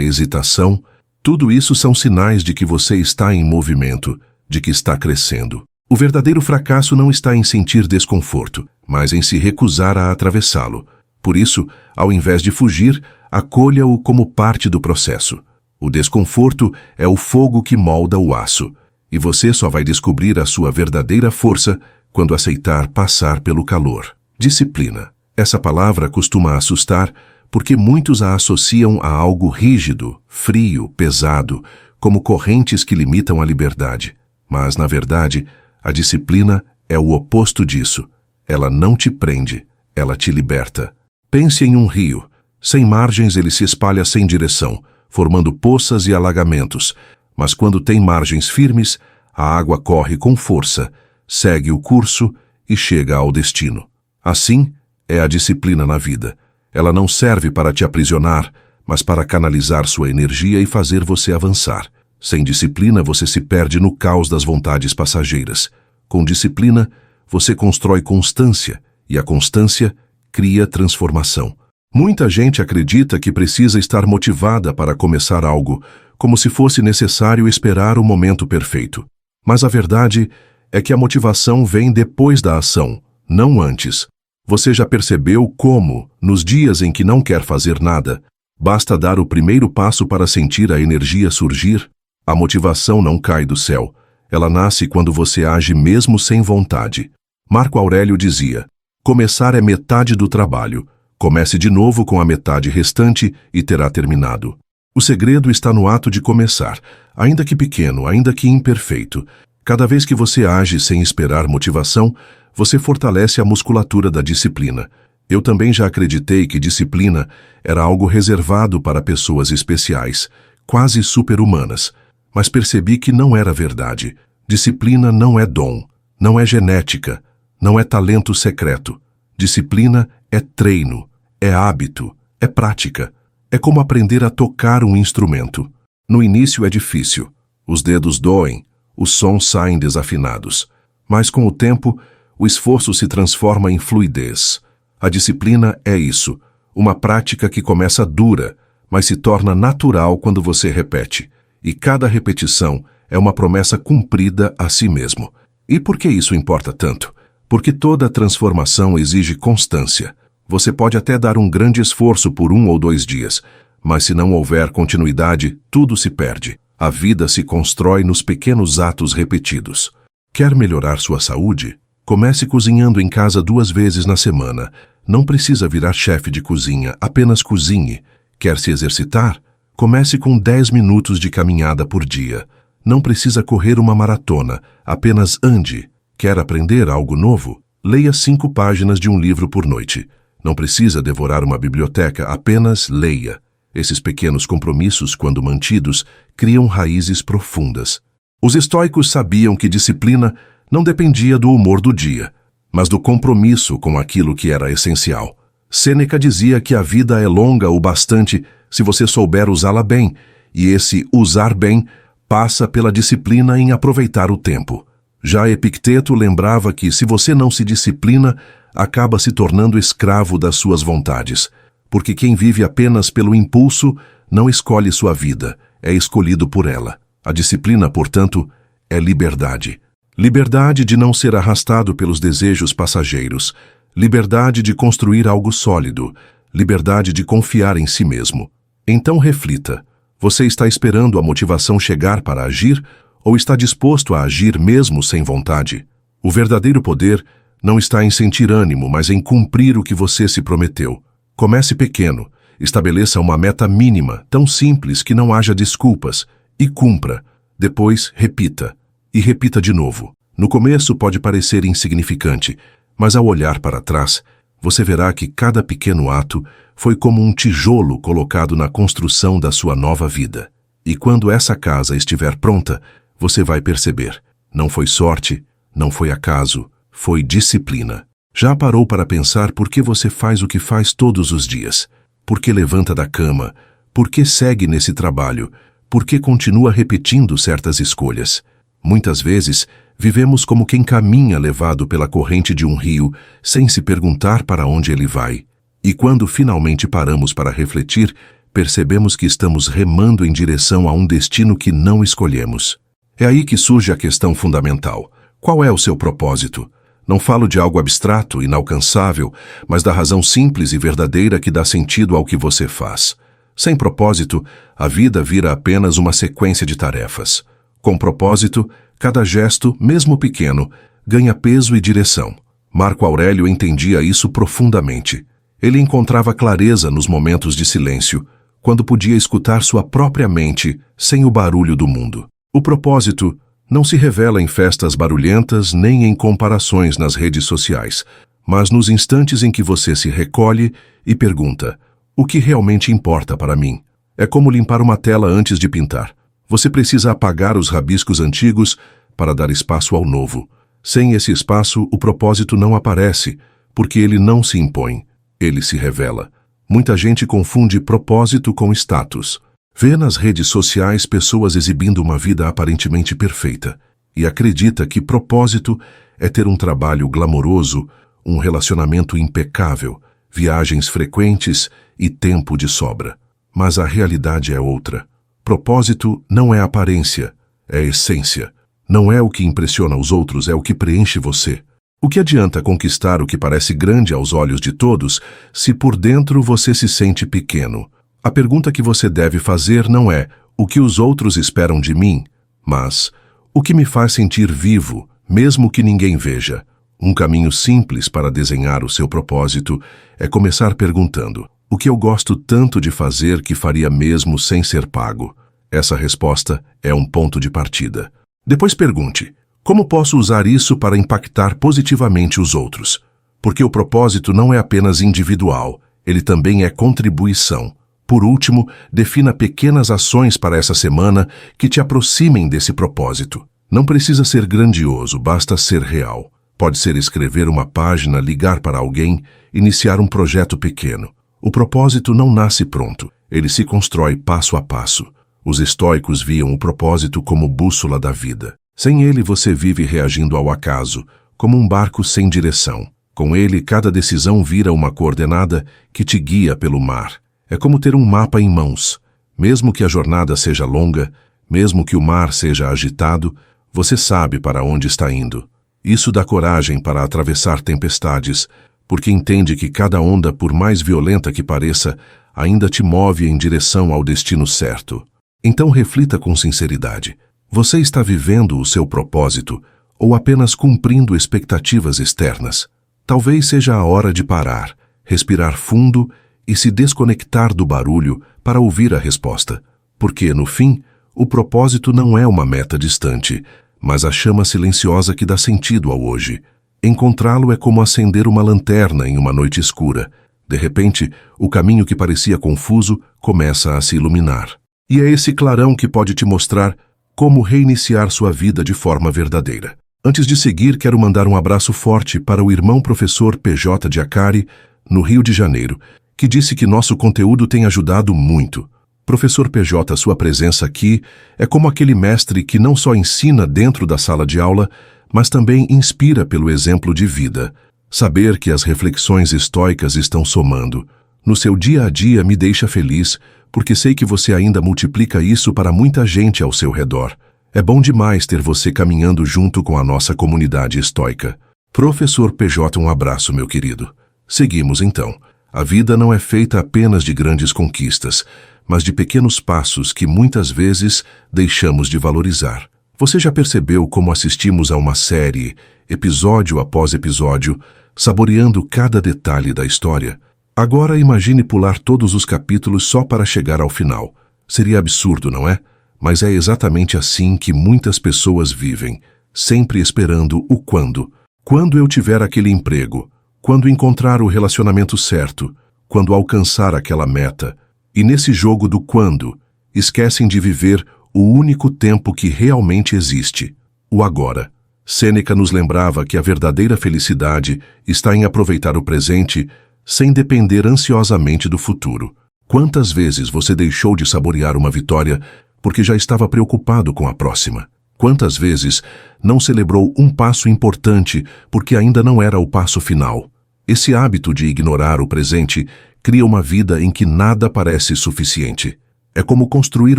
hesitação, tudo isso são sinais de que você está em movimento, de que está crescendo. O verdadeiro fracasso não está em sentir desconforto, mas em se recusar a atravessá-lo. Por isso, ao invés de fugir, acolha-o como parte do processo. O desconforto é o fogo que molda o aço, e você só vai descobrir a sua verdadeira força quando aceitar passar pelo calor. Disciplina. Essa palavra costuma assustar porque muitos a associam a algo rígido, frio, pesado, como correntes que limitam a liberdade. Mas, na verdade, a disciplina é o oposto disso. Ela não te prende, ela te liberta. Pense em um rio. Sem margens ele se espalha sem direção, formando poças e alagamentos. Mas quando tem margens firmes, a água corre com força, segue o curso e chega ao destino. Assim é a disciplina na vida. Ela não serve para te aprisionar, mas para canalizar sua energia e fazer você avançar. Sem disciplina, você se perde no caos das vontades passageiras. Com disciplina, você constrói constância, e a constância cria transformação. Muita gente acredita que precisa estar motivada para começar algo, como se fosse necessário esperar o momento perfeito. Mas a verdade é que a motivação vem depois da ação, não antes. Você já percebeu como, nos dias em que não quer fazer nada, basta dar o primeiro passo para sentir a energia surgir? A motivação não cai do céu. Ela nasce quando você age mesmo sem vontade. Marco Aurélio dizia: começar é metade do trabalho. Comece de novo com a metade restante e terá terminado. O segredo está no ato de começar, ainda que pequeno, ainda que imperfeito. Cada vez que você age sem esperar motivação, você fortalece a musculatura da disciplina. Eu também já acreditei que disciplina era algo reservado para pessoas especiais, quase super-humanas, mas percebi que não era verdade. Disciplina não é dom, não é genética, não é talento secreto. Disciplina é treino, é hábito, é prática. É como aprender a tocar um instrumento. No início é difícil, os dedos doem, os sons saem desafinados, mas com o tempo, o esforço se transforma em fluidez. A disciplina é isso, uma prática que começa dura, mas se torna natural quando você repete. E cada repetição é uma promessa cumprida a si mesmo. E por que isso importa tanto? Porque toda transformação exige constância. Você pode até dar um grande esforço por 1 ou 2 dias, mas se não houver continuidade, tudo se perde. A vida se constrói nos pequenos atos repetidos. Quer melhorar sua saúde? Comece cozinhando em casa 2 vezes na semana. Não precisa virar chefe de cozinha, apenas cozinhe. Quer se exercitar? Comece com 10 minutos de caminhada por dia. Não precisa correr uma maratona, apenas ande. Quer aprender algo novo? Leia 5 páginas de um livro por noite. Não precisa devorar uma biblioteca, apenas leia. Esses pequenos compromissos, quando mantidos, criam raízes profundas. Os estoicos sabiam que disciplina não dependia do humor do dia, mas do compromisso com aquilo que era essencial. Sêneca dizia que a vida é longa o bastante se você souber usá-la bem, e esse usar bem passa pela disciplina em aproveitar o tempo. Já Epicteto lembrava que se você não se disciplina, acaba se tornando escravo das suas vontades, porque quem vive apenas pelo impulso não escolhe sua vida, é escolhido por ela. A disciplina, portanto, é liberdade. Liberdade de não ser arrastado pelos desejos passageiros, liberdade de construir algo sólido, liberdade de confiar em si mesmo. Então reflita, você está esperando a motivação chegar para agir ou está disposto a agir mesmo sem vontade? O verdadeiro poder não está em sentir ânimo, mas em cumprir o que você se prometeu. Comece pequeno, estabeleça uma meta mínima, tão simples que não haja desculpas, e cumpra. Depois, repita. E repita de novo. No começo pode parecer insignificante, mas ao olhar para trás, você verá que cada pequeno ato foi como um tijolo colocado na construção da sua nova vida. E quando essa casa estiver pronta, você vai perceber. Não foi sorte, não foi acaso, foi disciplina. Já parou para pensar por que você faz o que faz todos os dias? Por que levanta da cama? Por que segue nesse trabalho? Por que continua repetindo certas escolhas? Muitas vezes, Vivemos como quem caminha levado pela corrente de um rio, sem se perguntar para onde ele vai. E quando finalmente paramos para refletir, percebemos que estamos remando em direção a um destino que não escolhemos. É aí que surge a questão fundamental. Qual é o seu propósito? Não falo de algo abstrato, inalcançável, mas da razão simples e verdadeira que dá sentido ao que você faz. Sem propósito, a vida vira apenas uma sequência de tarefas. Com propósito, cada gesto, mesmo pequeno, ganha peso e direção. Marco Aurélio entendia isso profundamente. Ele encontrava clareza nos momentos de silêncio, quando podia escutar sua própria mente sem o barulho do mundo. O propósito não se revela em festas barulhentas nem em comparações nas redes sociais, mas nos instantes em que você se recolhe e pergunta: o que realmente importa para mim? É como limpar uma tela antes de pintar. Você precisa apagar os rabiscos antigos para dar espaço ao novo. Sem esse espaço, o propósito não aparece, porque ele não se impõe, ele se revela. Muita gente confunde propósito com status. Vê nas redes sociais pessoas exibindo uma vida aparentemente perfeita e acredita que propósito é ter um trabalho glamouroso, um relacionamento impecável, viagens frequentes e tempo de sobra. Mas a realidade é outra. Propósito não é aparência, é essência. Não é o que impressiona os outros, é o que preenche você. O que adianta conquistar o que parece grande aos olhos de todos, se por dentro você se sente pequeno? A pergunta que você deve fazer não é o que os outros esperam de mim, mas o que me faz sentir vivo, mesmo que ninguém veja. Um caminho simples para desenhar o seu propósito é começar perguntando: o que eu gosto tanto de fazer que faria mesmo sem ser pago? Essa resposta é um ponto de partida. Depois pergunte: como posso usar isso para impactar positivamente os outros? Porque o propósito não é apenas individual, ele também é contribuição. Por último, defina pequenas ações para essa semana que te aproximem desse propósito. Não precisa ser grandioso, basta ser real. Pode ser escrever uma página, ligar para alguém, iniciar um projeto pequeno. O propósito não nasce pronto, ele se constrói passo a passo. Os estoicos viam o propósito como bússola da vida. Sem ele, você vive reagindo ao acaso, como um barco sem direção. Com ele, cada decisão vira uma coordenada que te guia pelo mar. É como ter um mapa em mãos. Mesmo que a jornada seja longa, mesmo que o mar seja agitado, você sabe para onde está indo. Isso dá coragem para atravessar tempestades, porque entende que cada onda, por mais violenta que pareça, ainda te move em direção ao destino certo. Então reflita com sinceridade. Você está vivendo o seu propósito ou apenas cumprindo expectativas externas? Talvez seja a hora de parar, respirar fundo e se desconectar do barulho para ouvir a resposta. Porque, no fim, o propósito não é uma meta distante, mas a chama silenciosa que dá sentido ao hoje. Encontrá-lo é como acender uma lanterna em uma noite escura. De repente, o caminho que parecia confuso começa a se iluminar. E é esse clarão que pode te mostrar como reiniciar sua vida de forma verdadeira. Antes de seguir, quero mandar um abraço forte para o irmão professor PJ de Acari, no Rio de Janeiro, que disse que nosso conteúdo tem ajudado muito. Professor PJ, sua presença aqui é como aquele mestre que não só ensina dentro da sala de aula, mas também inspira pelo exemplo de vida. Saber que as reflexões estoicas estão somando no seu dia a dia me deixa feliz, porque sei que você ainda multiplica isso para muita gente ao seu redor. É bom demais ter você caminhando junto com a nossa comunidade estoica. Professor PJ, um abraço, meu querido. Seguimos então. A vida não é feita apenas de grandes conquistas, mas de pequenos passos que muitas vezes deixamos de valorizar. Você já percebeu como assistimos a uma série, episódio após episódio, saboreando cada detalhe da história? Agora imagine pular todos os capítulos só para chegar ao final. Seria absurdo, não é? Mas é exatamente assim que muitas pessoas vivem, sempre esperando o quando. Quando eu tiver aquele emprego? Quando encontrar o relacionamento certo? Quando alcançar aquela meta? E nesse jogo do quando, esquecem de viver o único tempo que realmente existe, o agora. Sêneca nos lembrava que a verdadeira felicidade está em aproveitar o presente sem depender ansiosamente do futuro. Quantas vezes você deixou de saborear uma vitória porque já estava preocupado com a próxima? Quantas vezes não celebrou um passo importante porque ainda não era o passo final? Esse hábito de ignorar o presente cria uma vida em que nada parece suficiente. É como construir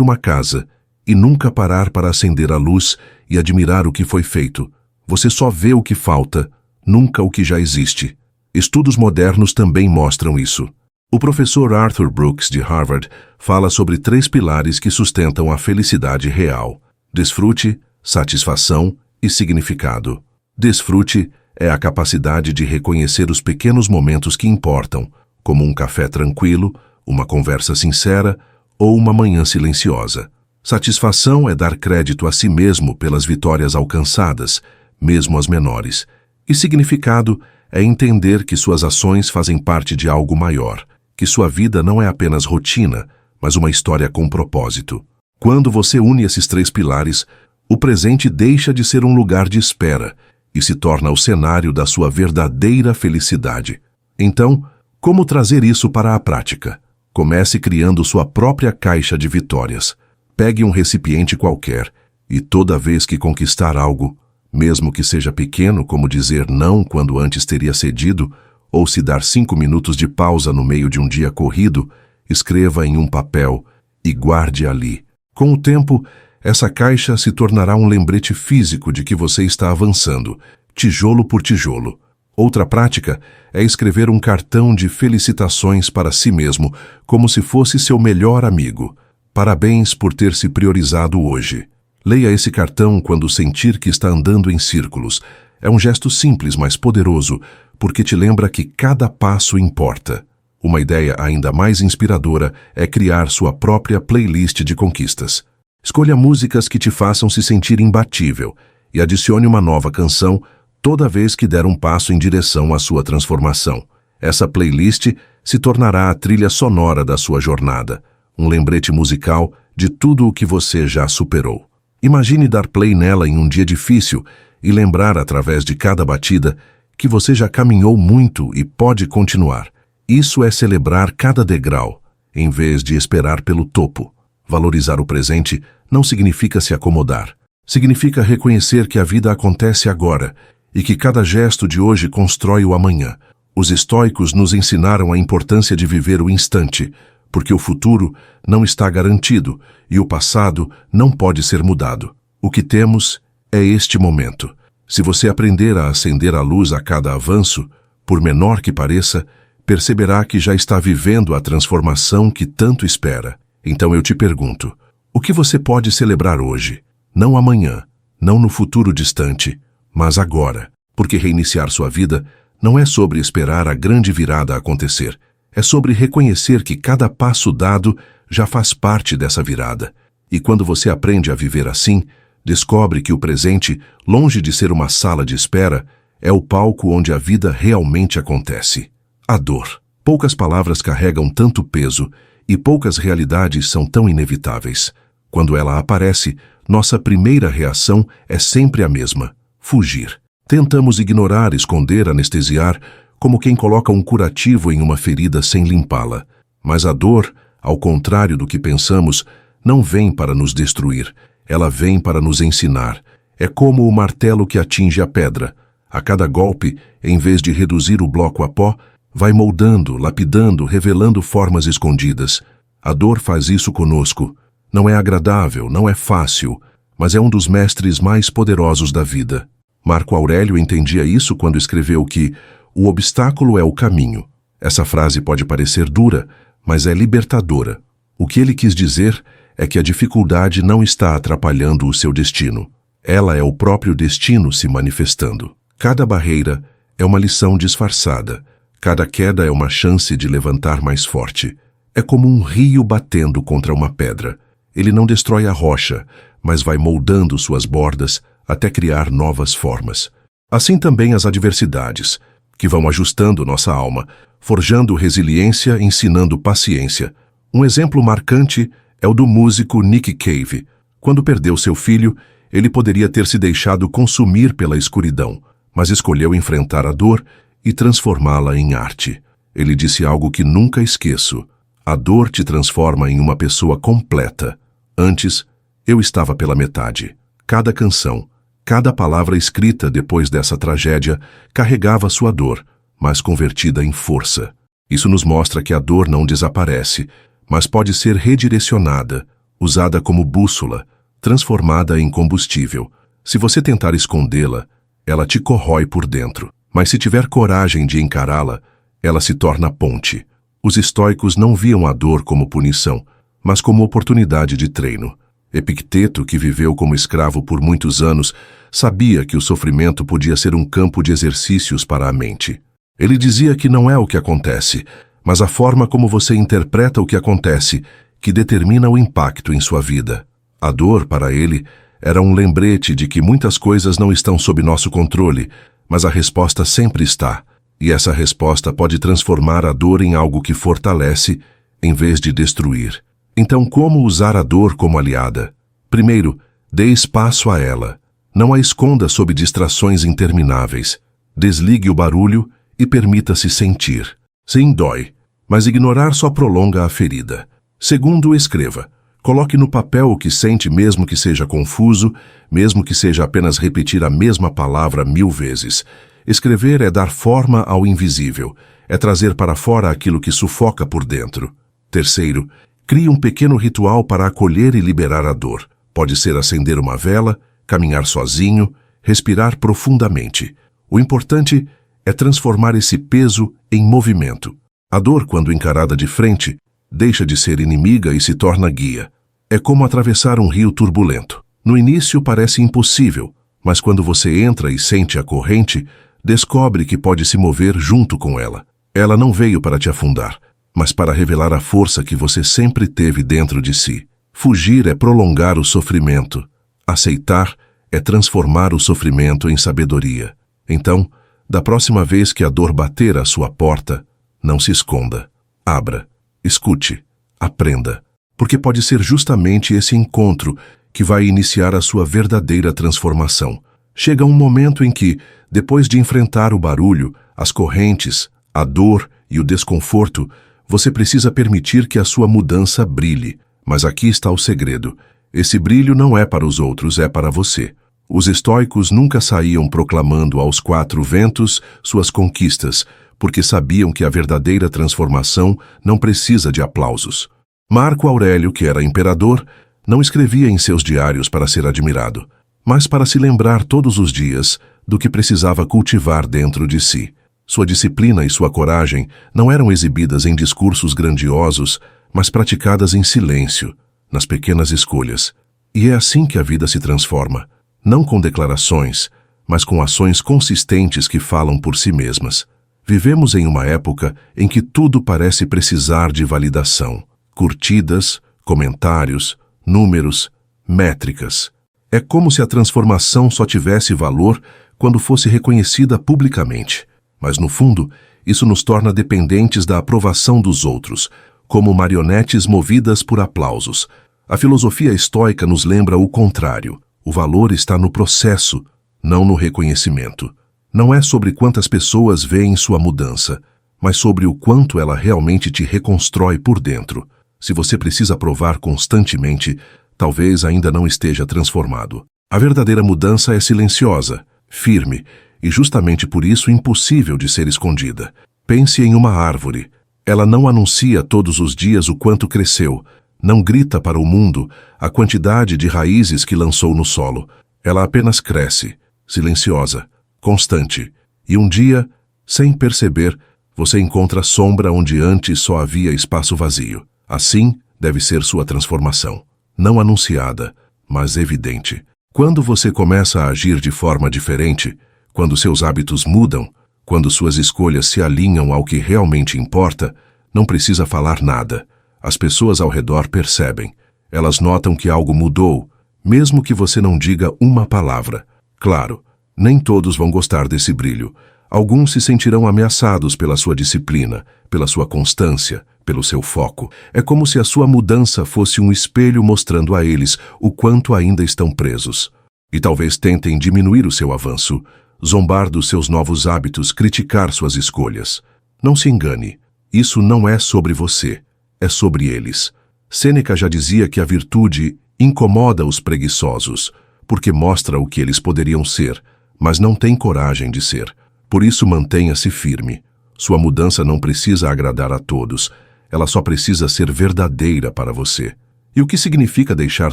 uma casa e nunca parar para acender a luz e admirar o que foi feito. Você só vê o que falta, nunca o que já existe. Estudos modernos também mostram isso. O professor Arthur Brooks, de Harvard, fala sobre 3 pilares que sustentam a felicidade real: desfrute, satisfação e significado. Desfrute é a capacidade de reconhecer os pequenos momentos que importam, como um café tranquilo, uma conversa sincera ou uma manhã silenciosa. Satisfação é dar crédito a si mesmo pelas vitórias alcançadas, mesmo as menores. E significado é entender que suas ações fazem parte de algo maior, que sua vida não é apenas rotina, mas uma história com propósito. Quando você une esses 3 pilares, o presente deixa de ser um lugar de espera e se torna o cenário da sua verdadeira felicidade. Então, como trazer isso para a prática? Comece criando sua própria caixa de vitórias. Pegue um recipiente qualquer e toda vez que conquistar algo, mesmo que seja pequeno, como dizer não quando antes teria cedido, ou se dar 5 minutos de pausa no meio de um dia corrido, escreva em um papel e guarde ali. Com o tempo, essa caixa se tornará um lembrete físico de que você está avançando, tijolo por tijolo. Outra prática é escrever um cartão de felicitações para si mesmo, como se fosse seu melhor amigo. Parabéns por ter se priorizado hoje. Leia esse cartão quando sentir que está andando em círculos. É um gesto simples, mas poderoso, porque te lembra que cada passo importa. Uma ideia ainda mais inspiradora é criar sua própria playlist de conquistas. Escolha músicas que te façam se sentir imbatível e adicione uma nova canção toda vez que der um passo em direção à sua transformação. Essa playlist se tornará a trilha sonora da sua jornada, um lembrete musical de tudo o que você já superou. Imagine dar play nela em um dia difícil e lembrar através de cada batida que você já caminhou muito e pode continuar. Isso é celebrar cada degrau, em vez de esperar pelo topo. Valorizar o presente não significa se acomodar. Significa reconhecer que a vida acontece agora e que cada gesto de hoje constrói o amanhã. Os estoicos nos ensinaram a importância de viver o instante, porque o futuro não está garantido e o passado não pode ser mudado. O que temos é este momento. Se você aprender a acender a luz a cada avanço, por menor que pareça, perceberá que já está vivendo a transformação que tanto espera. Então eu te pergunto, o que você pode celebrar hoje? Não amanhã, não no futuro distante, mas agora. Porque reiniciar sua vida não é sobre esperar a grande virada acontecer. É sobre reconhecer que cada passo dado já faz parte dessa virada. E quando você aprende a viver assim, descobre que o presente, longe de ser uma sala de espera, é o palco onde a vida realmente acontece. A dor. Poucas palavras carregam tanto peso e poucas realidades são tão inevitáveis. Quando ela aparece, nossa primeira reação é sempre a mesma: fugir. Tentamos ignorar, esconder, anestesiar, como quem coloca um curativo em uma ferida sem limpá-la. Mas a dor, ao contrário do que pensamos, não vem para nos destruir. Ela vem para nos ensinar. É como o martelo que atinge a pedra. A cada golpe, em vez de reduzir o bloco a pó, vai moldando, lapidando, revelando formas escondidas. A dor faz isso conosco. Não é agradável, não é fácil, mas é um dos mestres mais poderosos da vida. Marco Aurélio entendia isso quando escreveu que o obstáculo é o caminho. Essa frase pode parecer dura, mas é libertadora. O que ele quis dizer é que a dificuldade não está atrapalhando o seu destino. Ela é o próprio destino se manifestando. Cada barreira é uma lição disfarçada. Cada queda é uma chance de levantar mais forte. É como um rio batendo contra uma pedra. Ele não destrói a rocha, mas vai moldando suas bordas até criar novas formas. Assim também as adversidades, que vão ajustando nossa alma, forjando resiliência, ensinando paciência. Um exemplo marcante é o do músico Nick Cave. Quando perdeu seu filho, ele poderia ter se deixado consumir pela escuridão, mas escolheu enfrentar a dor e transformá-la em arte. Ele disse algo que nunca esqueço: a dor te transforma em uma pessoa completa. Antes, eu estava pela metade. Cada canção, cada palavra escrita depois dessa tragédia carregava sua dor, mas convertida em força. Isso nos mostra que a dor não desaparece, mas pode ser redirecionada, usada como bússola, transformada em combustível. Se você tentar escondê-la, ela te corrói por dentro. Mas se tiver coragem de encará-la, ela se torna ponte. Os estoicos não viam a dor como punição, mas como oportunidade de treino. Epicteto, que viveu como escravo por muitos anos, sabia que o sofrimento podia ser um campo de exercícios para a mente. Ele dizia que não é o que acontece, mas a forma como você interpreta o que acontece, que determina o impacto em sua vida. A dor, para ele, era um lembrete de que muitas coisas não estão sob nosso controle, mas a resposta sempre está, e essa resposta pode transformar a dor em algo que fortalece, em vez de destruir. Então, como usar a dor como aliada? Primeiro, dê espaço a ela. Não a esconda sob distrações intermináveis. Desligue o barulho e permita-se sentir. Sim, dói, mas ignorar só prolonga a ferida. Segundo, escreva. Coloque no papel o que sente, mesmo que seja confuso, mesmo que seja apenas repetir a mesma palavra 1000 vezes. Escrever é dar forma ao invisível, é trazer para fora aquilo que sufoca por dentro. Terceiro, crie um pequeno ritual para acolher e liberar a dor. Pode ser acender uma vela, caminhar sozinho, respirar profundamente. O importante é transformar esse peso em movimento. A dor, quando encarada de frente, deixa de ser inimiga e se torna guia. É como atravessar um rio turbulento. No início parece impossível, mas quando você entra e sente a corrente, descobre que pode se mover junto com ela. Ela não veio para te afundar, mas para revelar a força que você sempre teve dentro de si. Fugir é prolongar o sofrimento. Aceitar é transformar o sofrimento em sabedoria. Então, da próxima vez que a dor bater à sua porta, não se esconda. Abra, escute, aprenda, porque pode ser justamente esse encontro que vai iniciar a sua verdadeira transformação. Chega um momento em que, depois de enfrentar o barulho, as correntes, a dor e o desconforto, você precisa permitir que a sua mudança brilhe. Mas aqui está o segredo. Esse brilho não é para os outros, é para você. Os estoicos nunca saíam proclamando aos 4 ventos suas conquistas, porque sabiam que a verdadeira transformação não precisa de aplausos. Marco Aurélio, que era imperador, não escrevia em seus diários para ser admirado, mas para se lembrar todos os dias do que precisava cultivar dentro de si. Sua disciplina e sua coragem não eram exibidas em discursos grandiosos, mas praticadas em silêncio, nas pequenas escolhas. E é assim que a vida se transforma, não com declarações, mas com ações consistentes que falam por si mesmas. Vivemos em uma época em que tudo parece precisar de validação. Curtidas, comentários, números, métricas. É como se a transformação só tivesse valor quando fosse reconhecida publicamente. Mas, no fundo, isso nos torna dependentes da aprovação dos outros, como marionetes movidas por aplausos. A filosofia estoica nos lembra o contrário. O valor está no processo, não no reconhecimento. Não é sobre quantas pessoas veem sua mudança, mas sobre o quanto ela realmente te reconstrói por dentro. Se você precisa provar constantemente, talvez ainda não esteja transformado. A verdadeira mudança é silenciosa, firme, e justamente por isso impossível de ser escondida. Pense em uma árvore. Ela não anuncia todos os dias o quanto cresceu, não grita para o mundo a quantidade de raízes que lançou no solo. Ela apenas cresce, silenciosa, constante, e um dia, sem perceber, você encontra sombra onde antes só havia espaço vazio. Assim deve ser sua transformação, não anunciada, mas evidente. Quando você começa a agir de forma diferente, quando seus hábitos mudam, quando suas escolhas se alinham ao que realmente importa, não precisa falar nada. As pessoas ao redor percebem. Elas notam que algo mudou, mesmo que você não diga uma palavra. Claro, nem todos vão gostar desse brilho. Alguns se sentirão ameaçados pela sua disciplina, pela sua constância, pelo seu foco. É como se a sua mudança fosse um espelho mostrando a eles o quanto ainda estão presos. E talvez tentem diminuir o seu avanço, zombar dos seus novos hábitos, criticar suas escolhas. Não se engane, isso não é sobre você, é sobre eles. Sêneca já dizia que a virtude incomoda os preguiçosos, porque mostra o que eles poderiam ser, mas não tem coragem de ser. Por isso, mantenha-se firme. Sua mudança não precisa agradar a todos, ela só precisa ser verdadeira para você. E o que significa deixar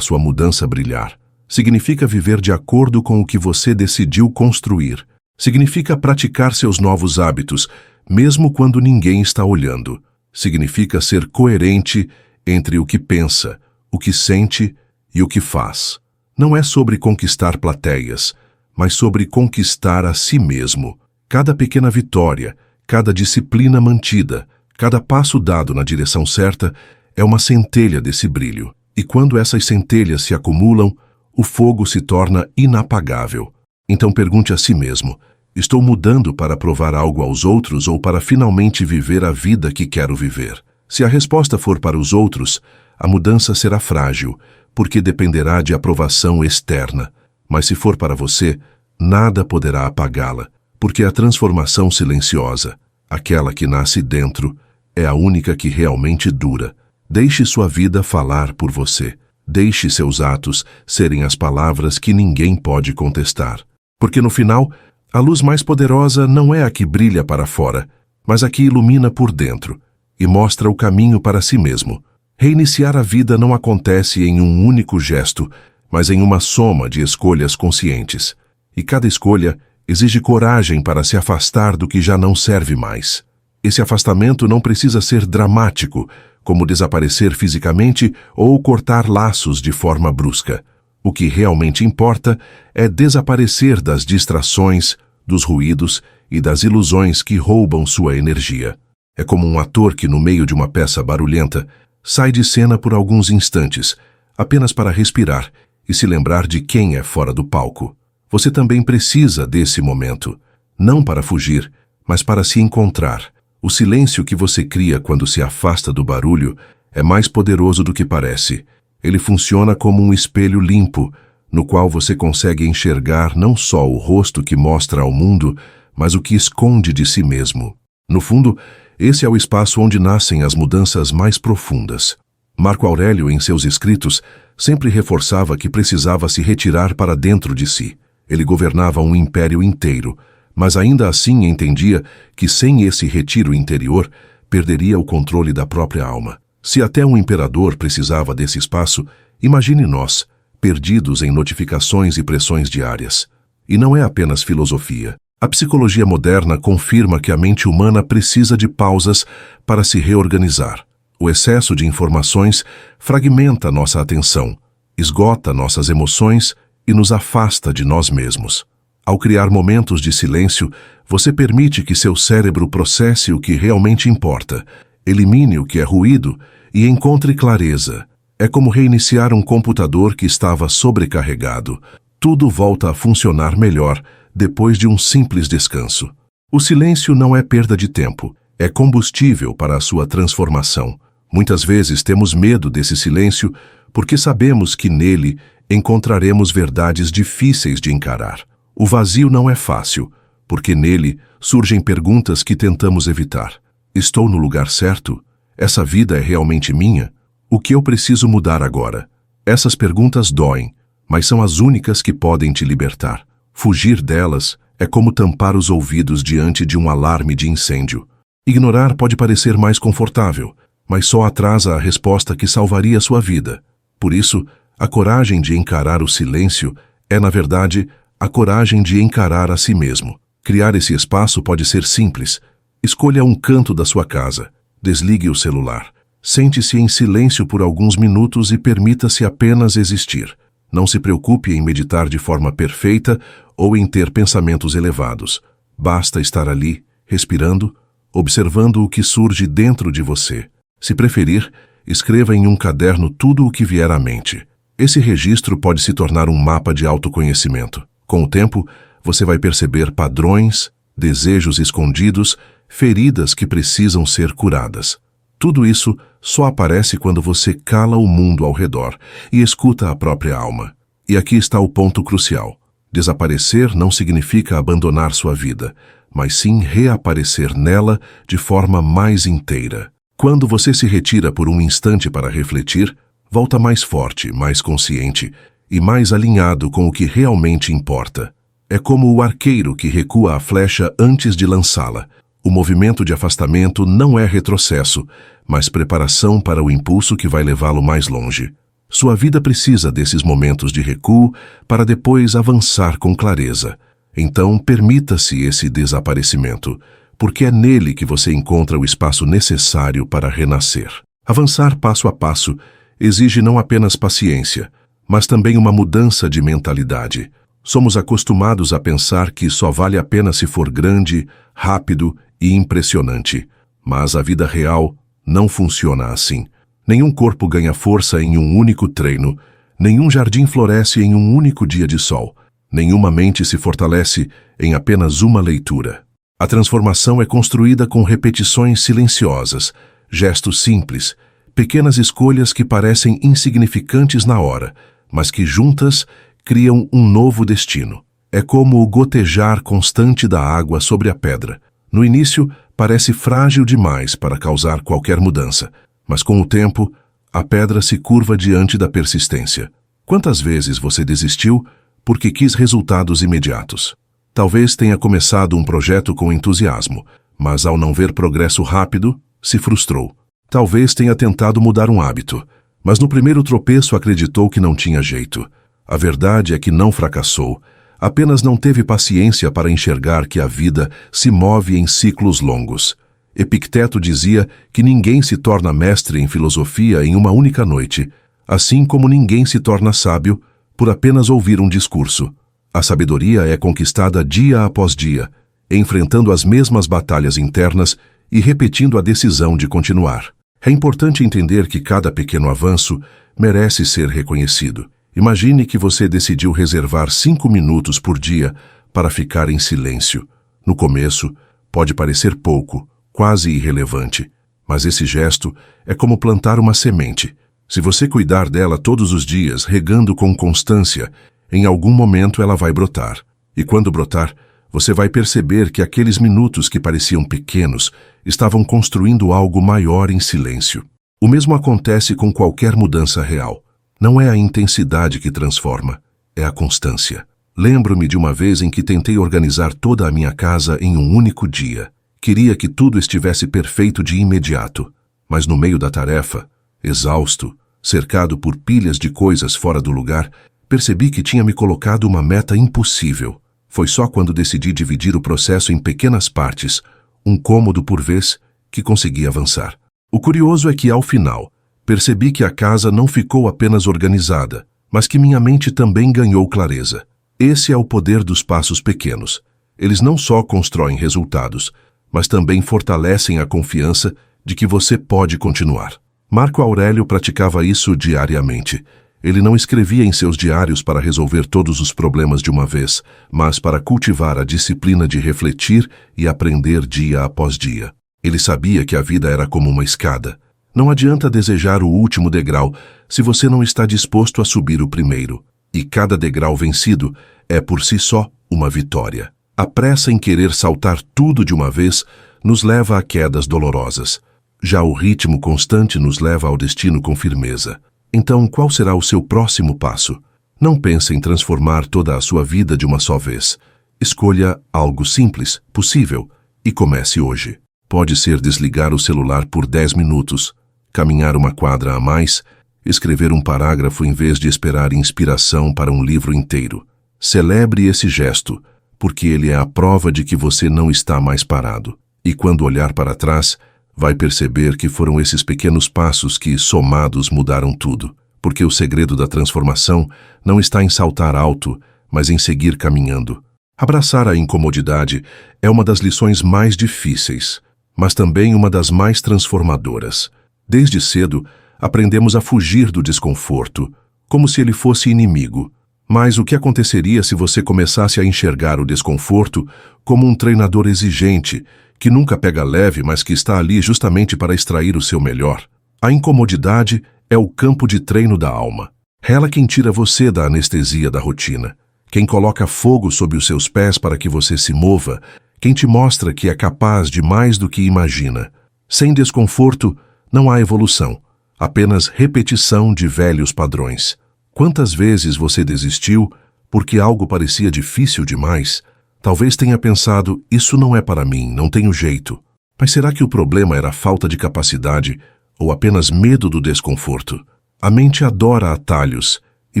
sua mudança brilhar? Significa viver de acordo com o que você decidiu construir. Significa praticar seus novos hábitos, mesmo quando ninguém está olhando. Significa ser coerente entre o que pensa, o que sente e o que faz. Não é sobre conquistar plateias, mas sobre conquistar a si mesmo. Cada pequena vitória, cada disciplina mantida, cada passo dado na direção certa é uma centelha desse brilho. E quando essas centelhas se acumulam, o fogo se torna inapagável. Então pergunte a si mesmo: estou mudando para provar algo aos outros ou para finalmente viver a vida que quero viver? Se a resposta for para os outros, a mudança será frágil, porque dependerá de aprovação externa. Mas se for para você, nada poderá apagá-la, porque a transformação silenciosa, aquela que nasce dentro, é a única que realmente dura. Deixe sua vida falar por você. Deixe seus atos serem as palavras que ninguém pode contestar. Porque no final, a luz mais poderosa não é a que brilha para fora, mas a que ilumina por dentro e mostra o caminho para si mesmo. Reiniciar a vida não acontece em um único gesto, mas em uma soma de escolhas conscientes. E cada escolha exige coragem para se afastar do que já não serve mais. Esse afastamento não precisa ser dramático, como desaparecer fisicamente ou cortar laços de forma brusca. O que realmente importa é desaparecer das distrações, dos ruídos e das ilusões que roubam sua energia. É como um ator que, no meio de uma peça barulhenta, sai de cena por alguns instantes, apenas para respirar e se lembrar de quem é fora do palco. Você também precisa desse momento, não para fugir, mas para se encontrar. O silêncio que você cria quando se afasta do barulho é mais poderoso do que parece. Ele funciona como um espelho limpo, no qual você consegue enxergar não só o rosto que mostra ao mundo, mas o que esconde de si mesmo. No fundo, esse é o espaço onde nascem as mudanças mais profundas. Marco Aurélio, em seus escritos, sempre reforçava que precisava se retirar para dentro de si. Ele governava um império inteiro, mas ainda assim entendia que sem esse retiro interior, perderia o controle da própria alma. Se até um imperador precisava desse espaço, imagine nós, perdidos em notificações e pressões diárias. E não é apenas filosofia. A psicologia moderna confirma que a mente humana precisa de pausas para se reorganizar. O excesso de informações fragmenta nossa atenção, esgota nossas emoções e nos afasta de nós mesmos. Ao criar momentos de silêncio, você permite que seu cérebro processe o que realmente importa, elimine o que é ruído e encontre clareza. É como reiniciar um computador que estava sobrecarregado. Tudo volta a funcionar melhor depois de um simples descanso. O silêncio não é perda de tempo, é combustível para a sua transformação. Muitas vezes temos medo desse silêncio porque sabemos que nele encontraremos verdades difíceis de encarar. O vazio não é fácil, porque nele surgem perguntas que tentamos evitar. Estou no lugar certo? Essa vida é realmente minha? O que eu preciso mudar agora? Essas perguntas doem, mas são as únicas que podem te libertar. Fugir delas é como tampar os ouvidos diante de um alarme de incêndio. Ignorar pode parecer mais confortável, mas só atrasa a resposta que salvaria sua vida. Por isso, a coragem de encarar o silêncio é, na verdade, a coragem de encarar a si mesmo. Criar esse espaço pode ser simples. Escolha um canto da sua casa. Desligue o celular. Sente-se em silêncio por alguns minutos e permita-se apenas existir. Não se preocupe em meditar de forma perfeita ou em ter pensamentos elevados. Basta estar ali, respirando, observando o que surge dentro de você. Se preferir, escreva em um caderno tudo o que vier à mente. Esse registro pode se tornar um mapa de autoconhecimento. Com o tempo, você vai perceber padrões, desejos escondidos, feridas que precisam ser curadas. Tudo isso só aparece quando você cala o mundo ao redor e escuta a própria alma. E aqui está o ponto crucial. Desaparecer não significa abandonar sua vida, mas sim reaparecer nela de forma mais inteira. Quando você se retira por um instante para refletir, volta mais forte, mais consciente e mais alinhado com o que realmente importa. É como o arqueiro que recua a flecha antes de lançá-la. O movimento de afastamento não é retrocesso, mas preparação para o impulso que vai levá-lo mais longe. Sua vida precisa desses momentos de recuo para depois avançar com clareza. Então, permita-se esse desaparecimento, porque é nele que você encontra o espaço necessário para renascer. Avançar passo a passo exige não apenas paciência, mas também uma mudança de mentalidade. Somos acostumados a pensar que só vale a pena se for grande, rápido e impressionante. Mas a vida real não funciona assim. Nenhum corpo ganha força em um único treino, nenhum jardim floresce em um único dia de sol, nenhuma mente se fortalece em apenas uma leitura. A transformação é construída com repetições silenciosas, gestos simples, pequenas escolhas que parecem insignificantes na hora, mas que juntas criam um novo destino. É como o gotejar constante da água sobre a pedra. No início, parece frágil demais para causar qualquer mudança, mas com o tempo, a pedra se curva diante da persistência. Quantas vezes você desistiu porque quis resultados imediatos? Talvez tenha começado um projeto com entusiasmo, mas ao não ver progresso rápido, se frustrou. Talvez tenha tentado mudar um hábito, mas no primeiro tropeço acreditou que não tinha jeito. A verdade é que não fracassou, apenas não teve paciência para enxergar que a vida se move em ciclos longos. Epicteto dizia que ninguém se torna mestre em filosofia em uma única noite, assim como ninguém se torna sábio por apenas ouvir um discurso. A sabedoria é conquistada dia após dia, enfrentando as mesmas batalhas internas e repetindo a decisão de continuar. É importante entender que cada pequeno avanço merece ser reconhecido. Imagine que você decidiu reservar 5 minutos por dia para ficar em silêncio. No começo, pode parecer pouco, quase irrelevante, mas esse gesto é como plantar uma semente. Se você cuidar dela todos os dias, regando com constância, em algum momento ela vai brotar. E quando brotar, você vai perceber que aqueles minutos que pareciam pequenos estavam construindo algo maior em silêncio. O mesmo acontece com qualquer mudança real. Não é a intensidade que transforma, é a constância. Lembro-me de uma vez em que tentei organizar toda a minha casa em um único dia. Queria que tudo estivesse perfeito de imediato, mas no meio da tarefa, exausto, cercado por pilhas de coisas fora do lugar, percebi que tinha me colocado uma meta impossível. Foi só quando decidi dividir o processo em pequenas partes, um cômodo por vez, que consegui avançar. O curioso é que, ao final, percebi que a casa não ficou apenas organizada, mas que minha mente também ganhou clareza. Esse é o poder dos passos pequenos. Eles não só constroem resultados, mas também fortalecem a confiança de que você pode continuar. Marco Aurélio praticava isso diariamente. Ele não escrevia em seus diários para resolver todos os problemas de uma vez, mas para cultivar a disciplina de refletir e aprender dia após dia. Ele sabia que a vida era como uma escada. Não adianta desejar o último degrau se você não está disposto a subir o primeiro. E cada degrau vencido é por si só uma vitória. A pressa em querer saltar tudo de uma vez nos leva a quedas dolorosas. Já o ritmo constante nos leva ao destino com firmeza. Então, qual será o seu próximo passo? Não pense em transformar toda a sua vida de uma só vez. Escolha algo simples, possível, e comece hoje. Pode ser desligar o celular por 10 minutos, caminhar uma quadra a mais, escrever um parágrafo em vez de esperar inspiração para um livro inteiro. Celebre esse gesto, porque ele é a prova de que você não está mais parado. E quando olhar para trás, vai perceber que foram esses pequenos passos que, somados, mudaram tudo. Porque o segredo da transformação não está em saltar alto, mas em seguir caminhando. Abraçar a incomodidade é uma das lições mais difíceis, mas também uma das mais transformadoras. Desde cedo, aprendemos a fugir do desconforto, como se ele fosse inimigo. Mas o que aconteceria se você começasse a enxergar o desconforto como um treinador exigente, que nunca pega leve, mas que está ali justamente para extrair o seu melhor? A incomodidade é o campo de treino da alma. É ela quem tira você da anestesia da rotina, quem coloca fogo sob os seus pés para que você se mova, quem te mostra que é capaz de mais do que imagina. Sem desconforto, não há evolução, apenas repetição de velhos padrões. Quantas vezes você desistiu porque algo parecia difícil demais? Talvez tenha pensado, isso não é para mim, não tenho jeito. Mas será que o problema era falta de capacidade ou apenas medo do desconforto? A mente adora atalhos e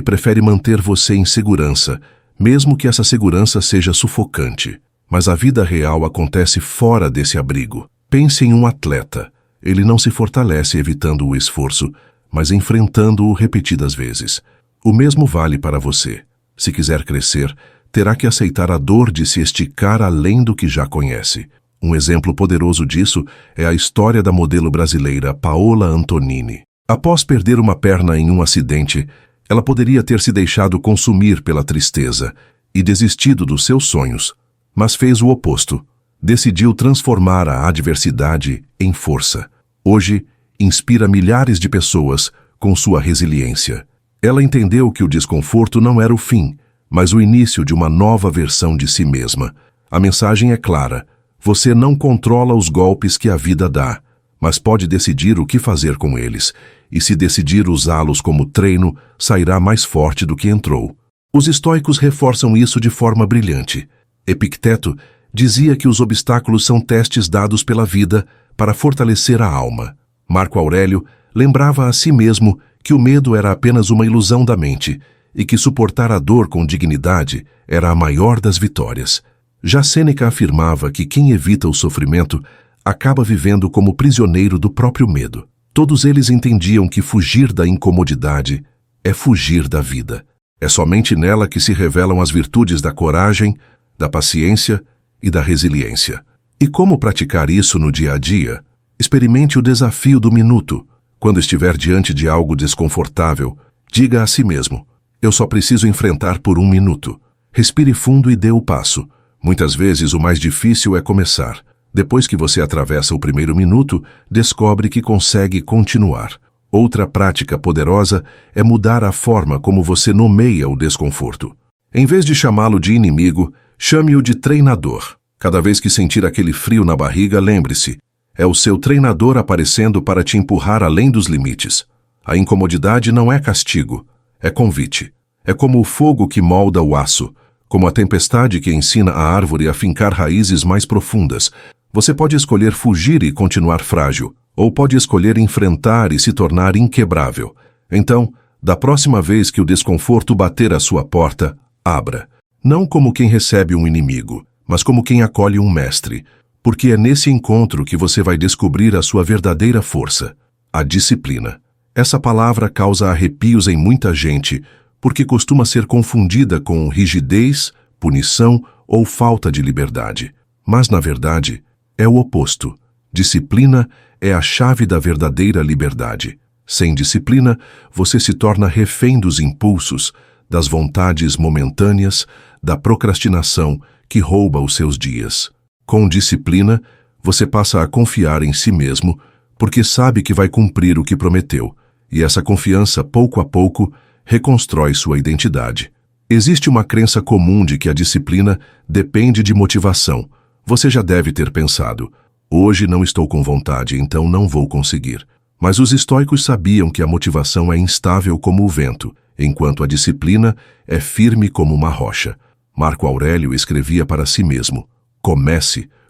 prefere manter você em segurança, mesmo que essa segurança seja sufocante. Mas a vida real acontece fora desse abrigo. Pense em um atleta. Ele não se fortalece evitando o esforço, mas enfrentando-o repetidas vezes. O mesmo vale para você. Se quiser crescer, terá que aceitar a dor de se esticar além do que já conhece. Um exemplo poderoso disso é a história da modelo brasileira Paola Antonini. Após perder uma perna em um acidente, ela poderia ter se deixado consumir pela tristeza e desistido dos seus sonhos, mas fez o oposto. Decidiu transformar a adversidade em força. Hoje, inspira milhares de pessoas com sua resiliência. Ela entendeu que o desconforto não era o fim, mas o início de uma nova versão de si mesma. A mensagem é clara: você não controla os golpes que a vida dá, mas pode decidir o que fazer com eles, e se decidir usá-los como treino, sairá mais forte do que entrou. Os estoicos reforçam isso de forma brilhante. Epicteto dizia que os obstáculos são testes dados pela vida para fortalecer a alma. Marco Aurélio lembrava a si mesmo que o medo era apenas uma ilusão da mente e que suportar a dor com dignidade era a maior das vitórias. Já Sêneca afirmava que quem evita o sofrimento acaba vivendo como prisioneiro do próprio medo. Todos eles entendiam que fugir da incomodidade é fugir da vida. É somente nela que se revelam as virtudes da coragem, da paciência e da resiliência. E como praticar isso no dia a dia? Experimente o desafio do minuto. Quando estiver diante de algo desconfortável, diga a si mesmo: eu só preciso enfrentar por 1 minuto. Respire fundo e dê o passo. Muitas vezes o mais difícil é começar. Depois que você atravessa o primeiro minuto, descobre que consegue continuar. Outra prática poderosa é mudar a forma como você nomeia o desconforto. Em vez de chamá-lo de inimigo, chame-o de treinador. Cada vez que sentir aquele frio na barriga, lembre-se: é o seu treinador aparecendo para te empurrar além dos limites. A incomodidade não é castigo, é convite. É como o fogo que molda o aço, como a tempestade que ensina a árvore a fincar raízes mais profundas. Você pode escolher fugir e continuar frágil, ou pode escolher enfrentar e se tornar inquebrável. Então, da próxima vez que o desconforto bater à sua porta, abra. Não como quem recebe um inimigo, mas como quem acolhe um mestre, porque é nesse encontro que você vai descobrir a sua verdadeira força, a disciplina. Essa palavra causa arrepios em muita gente, porque costuma ser confundida com rigidez, punição ou falta de liberdade. Mas, na verdade, é o oposto. Disciplina é a chave da verdadeira liberdade. Sem disciplina, você se torna refém dos impulsos, das vontades momentâneas, da procrastinação que rouba os seus dias. Com disciplina, você passa a confiar em si mesmo, porque sabe que vai cumprir o que prometeu, e essa confiança, pouco a pouco, reconstrói sua identidade. Existe uma crença comum de que a disciplina depende de motivação. Você já deve ter pensado: hoje não estou com vontade, então não vou conseguir. Mas os estoicos sabiam que a motivação é instável como o vento, enquanto a disciplina é firme como uma rocha. Marco Aurélio escrevia para si mesmo: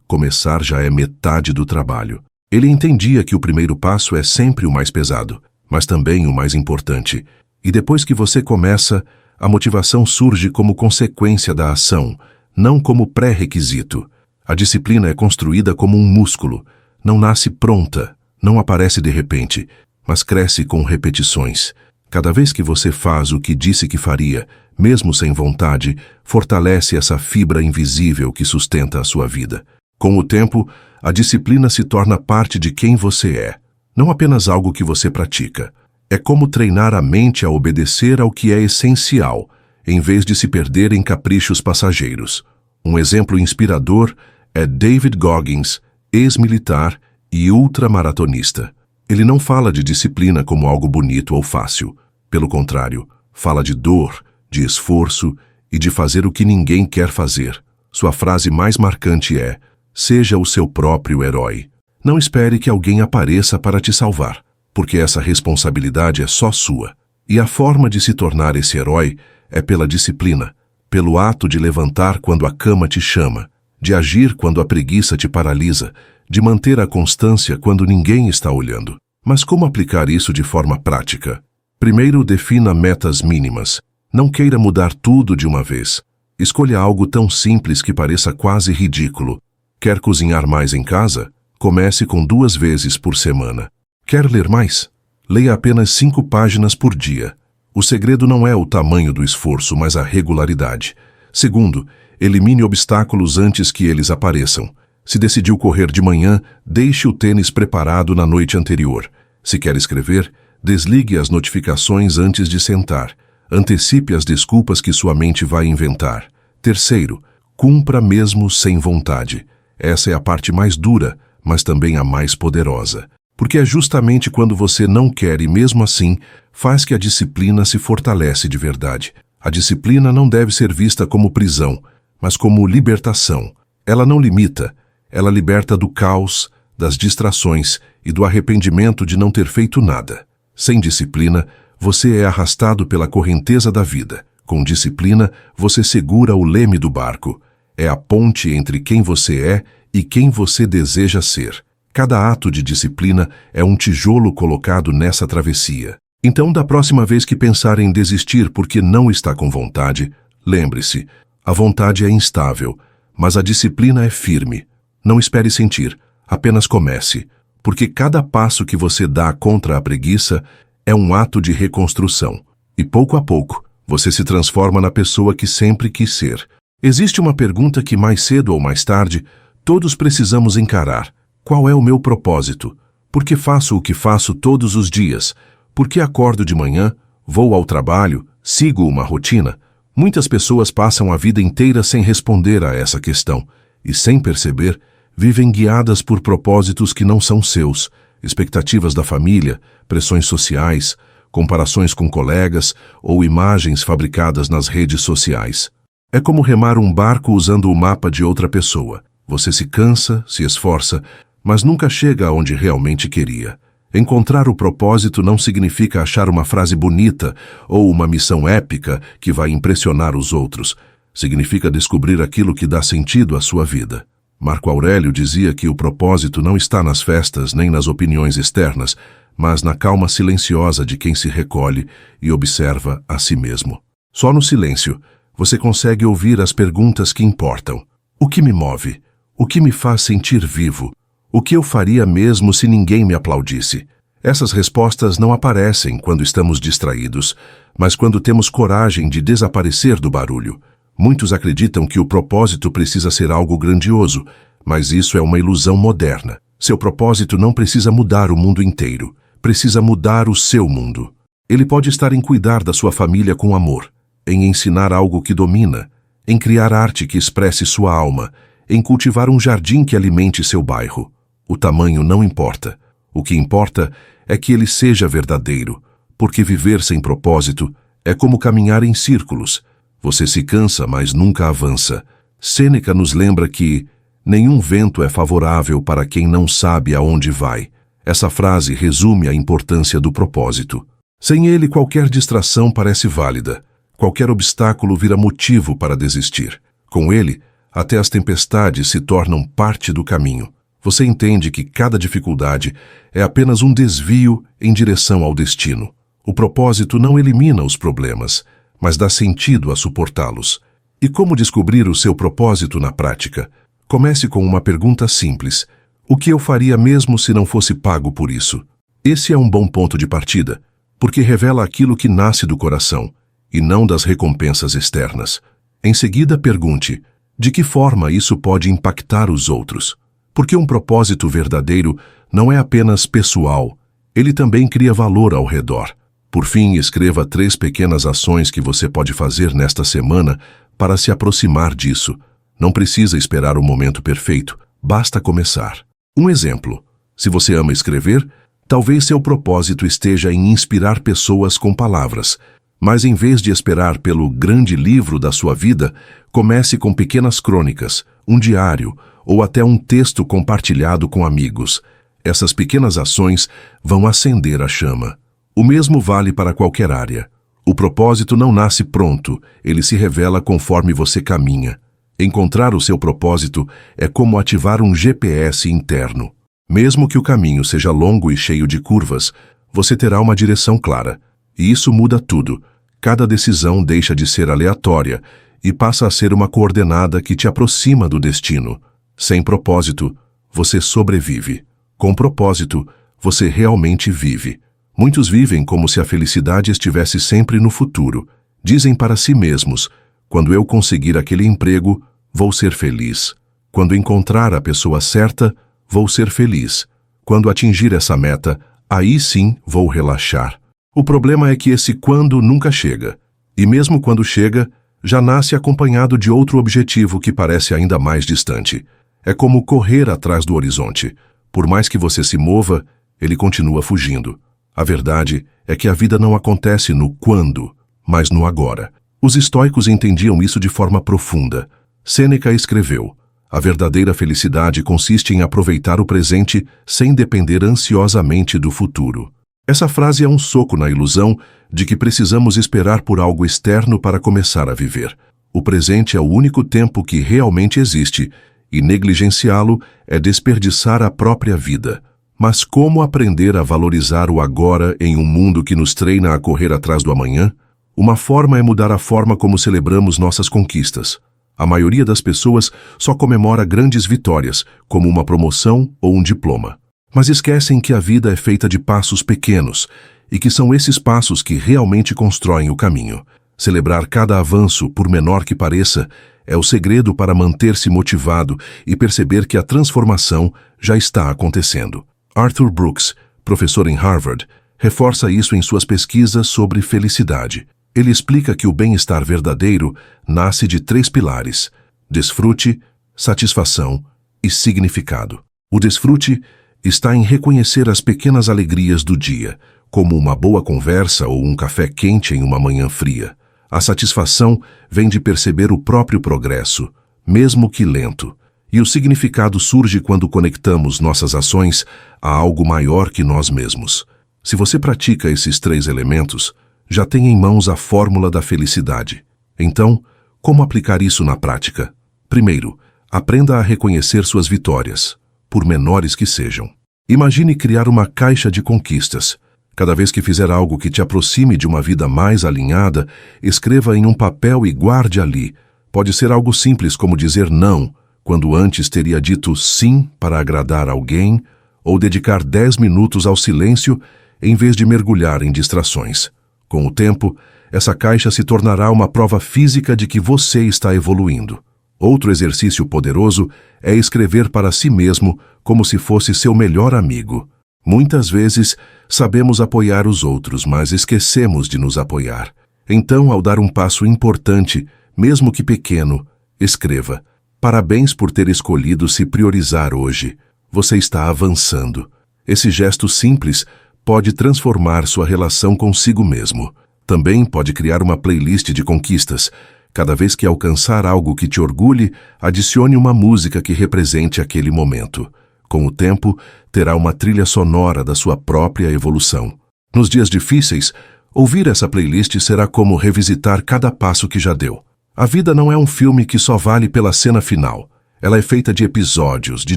começar já é metade do trabalho. Ele entendia que o primeiro passo é sempre o mais pesado, mas também o mais importante. E depois que você começa, a motivação surge como consequência da ação, não como pré-requisito. A disciplina é construída como um músculo. Não nasce pronta, não aparece de repente, mas cresce com repetições. Cada vez que você faz o que disse que faria, mesmo sem vontade, fortalece essa fibra invisível que sustenta a sua vida. Com o tempo, a disciplina se torna parte de quem você é, não apenas algo que você pratica. É como treinar a mente a obedecer ao que é essencial, em vez de se perder em caprichos passageiros. Um exemplo inspirador é David Goggins, ex-militar e ultramaratonista. Ele não fala de disciplina como algo bonito ou fácil. Pelo contrário, fala de dor, de esforço e de fazer o que ninguém quer fazer. Sua frase mais marcante é: seja o seu próprio herói. Não espere que alguém apareça para te salvar, porque essa responsabilidade é só sua. E a forma de se tornar esse herói é pela disciplina, pelo ato de levantar quando a cama te chama, de agir quando a preguiça te paralisa, de manter a constância quando ninguém está olhando. Mas como aplicar isso de forma prática? Primeiro, defina metas mínimas. Não queira mudar tudo de uma vez. Escolha algo tão simples que pareça quase ridículo. Quer cozinhar mais em casa? Comece com 2 vezes por semana. Quer ler mais? Leia apenas 5 páginas por dia. O segredo não é o tamanho do esforço, mas a regularidade. Segundo, elimine obstáculos antes que eles apareçam. Se decidiu correr de manhã, deixe o tênis preparado na noite anterior. Se quer escrever, desligue as notificações antes de sentar. Antecipe as desculpas que sua mente vai inventar. Terceiro, cumpra mesmo sem vontade. Essa é a parte mais dura, mas também a mais poderosa. Porque é justamente quando você não quer e mesmo assim faz que a disciplina se fortalece de verdade. A disciplina não deve ser vista como prisão, mas como libertação. Ela não limita, ela liberta do caos, das distrações e do arrependimento de não ter feito nada. Sem disciplina, você é arrastado pela correnteza da vida. Com disciplina, você segura o leme do barco. É a ponte entre quem você é e quem você deseja ser. Cada ato de disciplina é um tijolo colocado nessa travessia. Então, da próxima vez que pensar em desistir porque não está com vontade, lembre-se, a vontade é instável, mas a disciplina é firme. Não espere sentir, apenas comece, porque cada passo que você dá contra a preguiça é um ato de reconstrução. E pouco a pouco, você se transforma na pessoa que sempre quis ser. Existe uma pergunta que mais cedo ou mais tarde, todos precisamos encarar. Qual é o meu propósito? Por que faço o que faço todos os dias? Por que acordo de manhã, vou ao trabalho, sigo uma rotina? Muitas pessoas passam a vida inteira sem responder a essa questão e, sem perceber, vivem guiadas por propósitos que não são seus, expectativas da família, pressões sociais, comparações com colegas ou imagens fabricadas nas redes sociais. É como remar um barco usando o mapa de outra pessoa. Você se cansa, se esforça, mas nunca chega aonde realmente queria. Encontrar o propósito não significa achar uma frase bonita ou uma missão épica que vai impressionar os outros. Significa descobrir aquilo que dá sentido à sua vida. Marco Aurélio dizia que o propósito não está nas festas nem nas opiniões externas, mas na calma silenciosa de quem se recolhe e observa a si mesmo. Só no silêncio você consegue ouvir as perguntas que importam. O que me move? O que me faz sentir vivo? O que eu faria mesmo se ninguém me aplaudisse? Essas respostas não aparecem quando estamos distraídos, mas quando temos coragem de desaparecer do barulho. Muitos acreditam que o propósito precisa ser algo grandioso, mas isso é uma ilusão moderna. Seu propósito não precisa mudar o mundo inteiro, precisa mudar o seu mundo. Ele pode estar em cuidar da sua família com amor, em ensinar algo que domina, em criar arte que expresse sua alma, em cultivar um jardim que alimente seu bairro. O tamanho não importa. O que importa é que ele seja verdadeiro, porque viver sem propósito é como caminhar em círculos. Você se cansa, mas nunca avança. Sêneca nos lembra que nenhum vento é favorável para quem não sabe aonde vai. Essa frase resume a importância do propósito. Sem ele, qualquer distração parece válida. Qualquer obstáculo vira motivo para desistir. Com ele, até as tempestades se tornam parte do caminho. Você entende que cada dificuldade é apenas um desvio em direção ao destino. O propósito não elimina os problemas, mas dá sentido a suportá-los. E como descobrir o seu propósito na prática? Comece com uma pergunta simples. O que eu faria mesmo se não fosse pago por isso? Esse é um bom ponto de partida, porque revela aquilo que nasce do coração, e não das recompensas externas. Em seguida, pergunte, de que forma isso pode impactar os outros? Porque um propósito verdadeiro não é apenas pessoal, ele também cria valor ao redor. Por fim, escreva 3 pequenas ações que você pode fazer nesta semana para se aproximar disso. Não precisa esperar o momento perfeito, basta começar. Um exemplo: se você ama escrever, talvez seu propósito esteja em inspirar pessoas com palavras. Mas em vez de esperar pelo grande livro da sua vida, comece com pequenas crônicas, um diário ou até um texto compartilhado com amigos. Essas pequenas ações vão acender a chama. O mesmo vale para qualquer área. O propósito não nasce pronto, ele se revela conforme você caminha. Encontrar o seu propósito é como ativar um GPS interno. Mesmo que o caminho seja longo e cheio de curvas, você terá uma direção clara. E isso muda tudo. Cada decisão deixa de ser aleatória e passa a ser uma coordenada que te aproxima do destino. Sem propósito, você sobrevive. Com propósito, você realmente vive. Muitos vivem como se a felicidade estivesse sempre no futuro. Dizem para si mesmos: quando eu conseguir aquele emprego, vou ser feliz. Quando encontrar a pessoa certa, vou ser feliz. Quando atingir essa meta, aí sim vou relaxar. O problema é que esse quando nunca chega. E mesmo quando chega, já nasce acompanhado de outro objetivo que parece ainda mais distante. É como correr atrás do horizonte. Por mais que você se mova, ele continua fugindo. A verdade é que a vida não acontece no quando, mas no agora. Os estoicos entendiam isso de forma profunda. Sêneca escreveu: a verdadeira felicidade consiste em aproveitar o presente sem depender ansiosamente do futuro. Essa frase é um soco na ilusão de que precisamos esperar por algo externo para começar a viver. O presente é o único tempo que realmente existe, e negligenciá-lo é desperdiçar a própria vida. Mas como aprender a valorizar o agora em um mundo que nos treina a correr atrás do amanhã? Uma forma é mudar a forma como celebramos nossas conquistas. A maioria das pessoas só comemora grandes vitórias, como uma promoção ou um diploma. Mas esquecem que a vida é feita de passos pequenos, e que são esses passos que realmente constroem o caminho. Celebrar cada avanço, por menor que pareça, é o segredo para manter-se motivado e perceber que a transformação já está acontecendo. Arthur Brooks, professor em Harvard, reforça isso em suas pesquisas sobre felicidade. Ele explica que o bem-estar verdadeiro nasce de 3 pilares: desfrute, satisfação e significado. O desfrute está em reconhecer as pequenas alegrias do dia, como uma boa conversa ou um café quente em uma manhã fria. A satisfação vem de perceber o próprio progresso, mesmo que lento. E o significado surge quando conectamos nossas ações a algo maior que nós mesmos. Se você pratica esses 3 elementos, já tem em mãos a fórmula da felicidade. Então, como aplicar isso na prática? Primeiro, aprenda a reconhecer suas vitórias, por menores que sejam. Imagine criar uma caixa de conquistas. Cada vez que fizer algo que te aproxime de uma vida mais alinhada, escreva em um papel e guarde ali. Pode ser algo simples como dizer não, quando antes teria dito sim para agradar alguém, ou dedicar 10 minutos ao silêncio em vez de mergulhar em distrações. Com o tempo, essa caixa se tornará uma prova física de que você está evoluindo. Outro exercício poderoso é escrever para si mesmo como se fosse seu melhor amigo. Muitas vezes, sabemos apoiar os outros, mas esquecemos de nos apoiar. Então, ao dar um passo importante, mesmo que pequeno, escreva: parabéns por ter escolhido se priorizar hoje. Você está avançando. Esse gesto simples pode transformar sua relação consigo mesmo. Também pode criar uma playlist de conquistas. Cada vez que alcançar algo que te orgulhe, adicione uma música que represente aquele momento. Com o tempo, terá uma trilha sonora da sua própria evolução. Nos dias difíceis, ouvir essa playlist será como revisitar cada passo que já deu. A vida não é um filme que só vale pela cena final. Ela é feita de episódios, de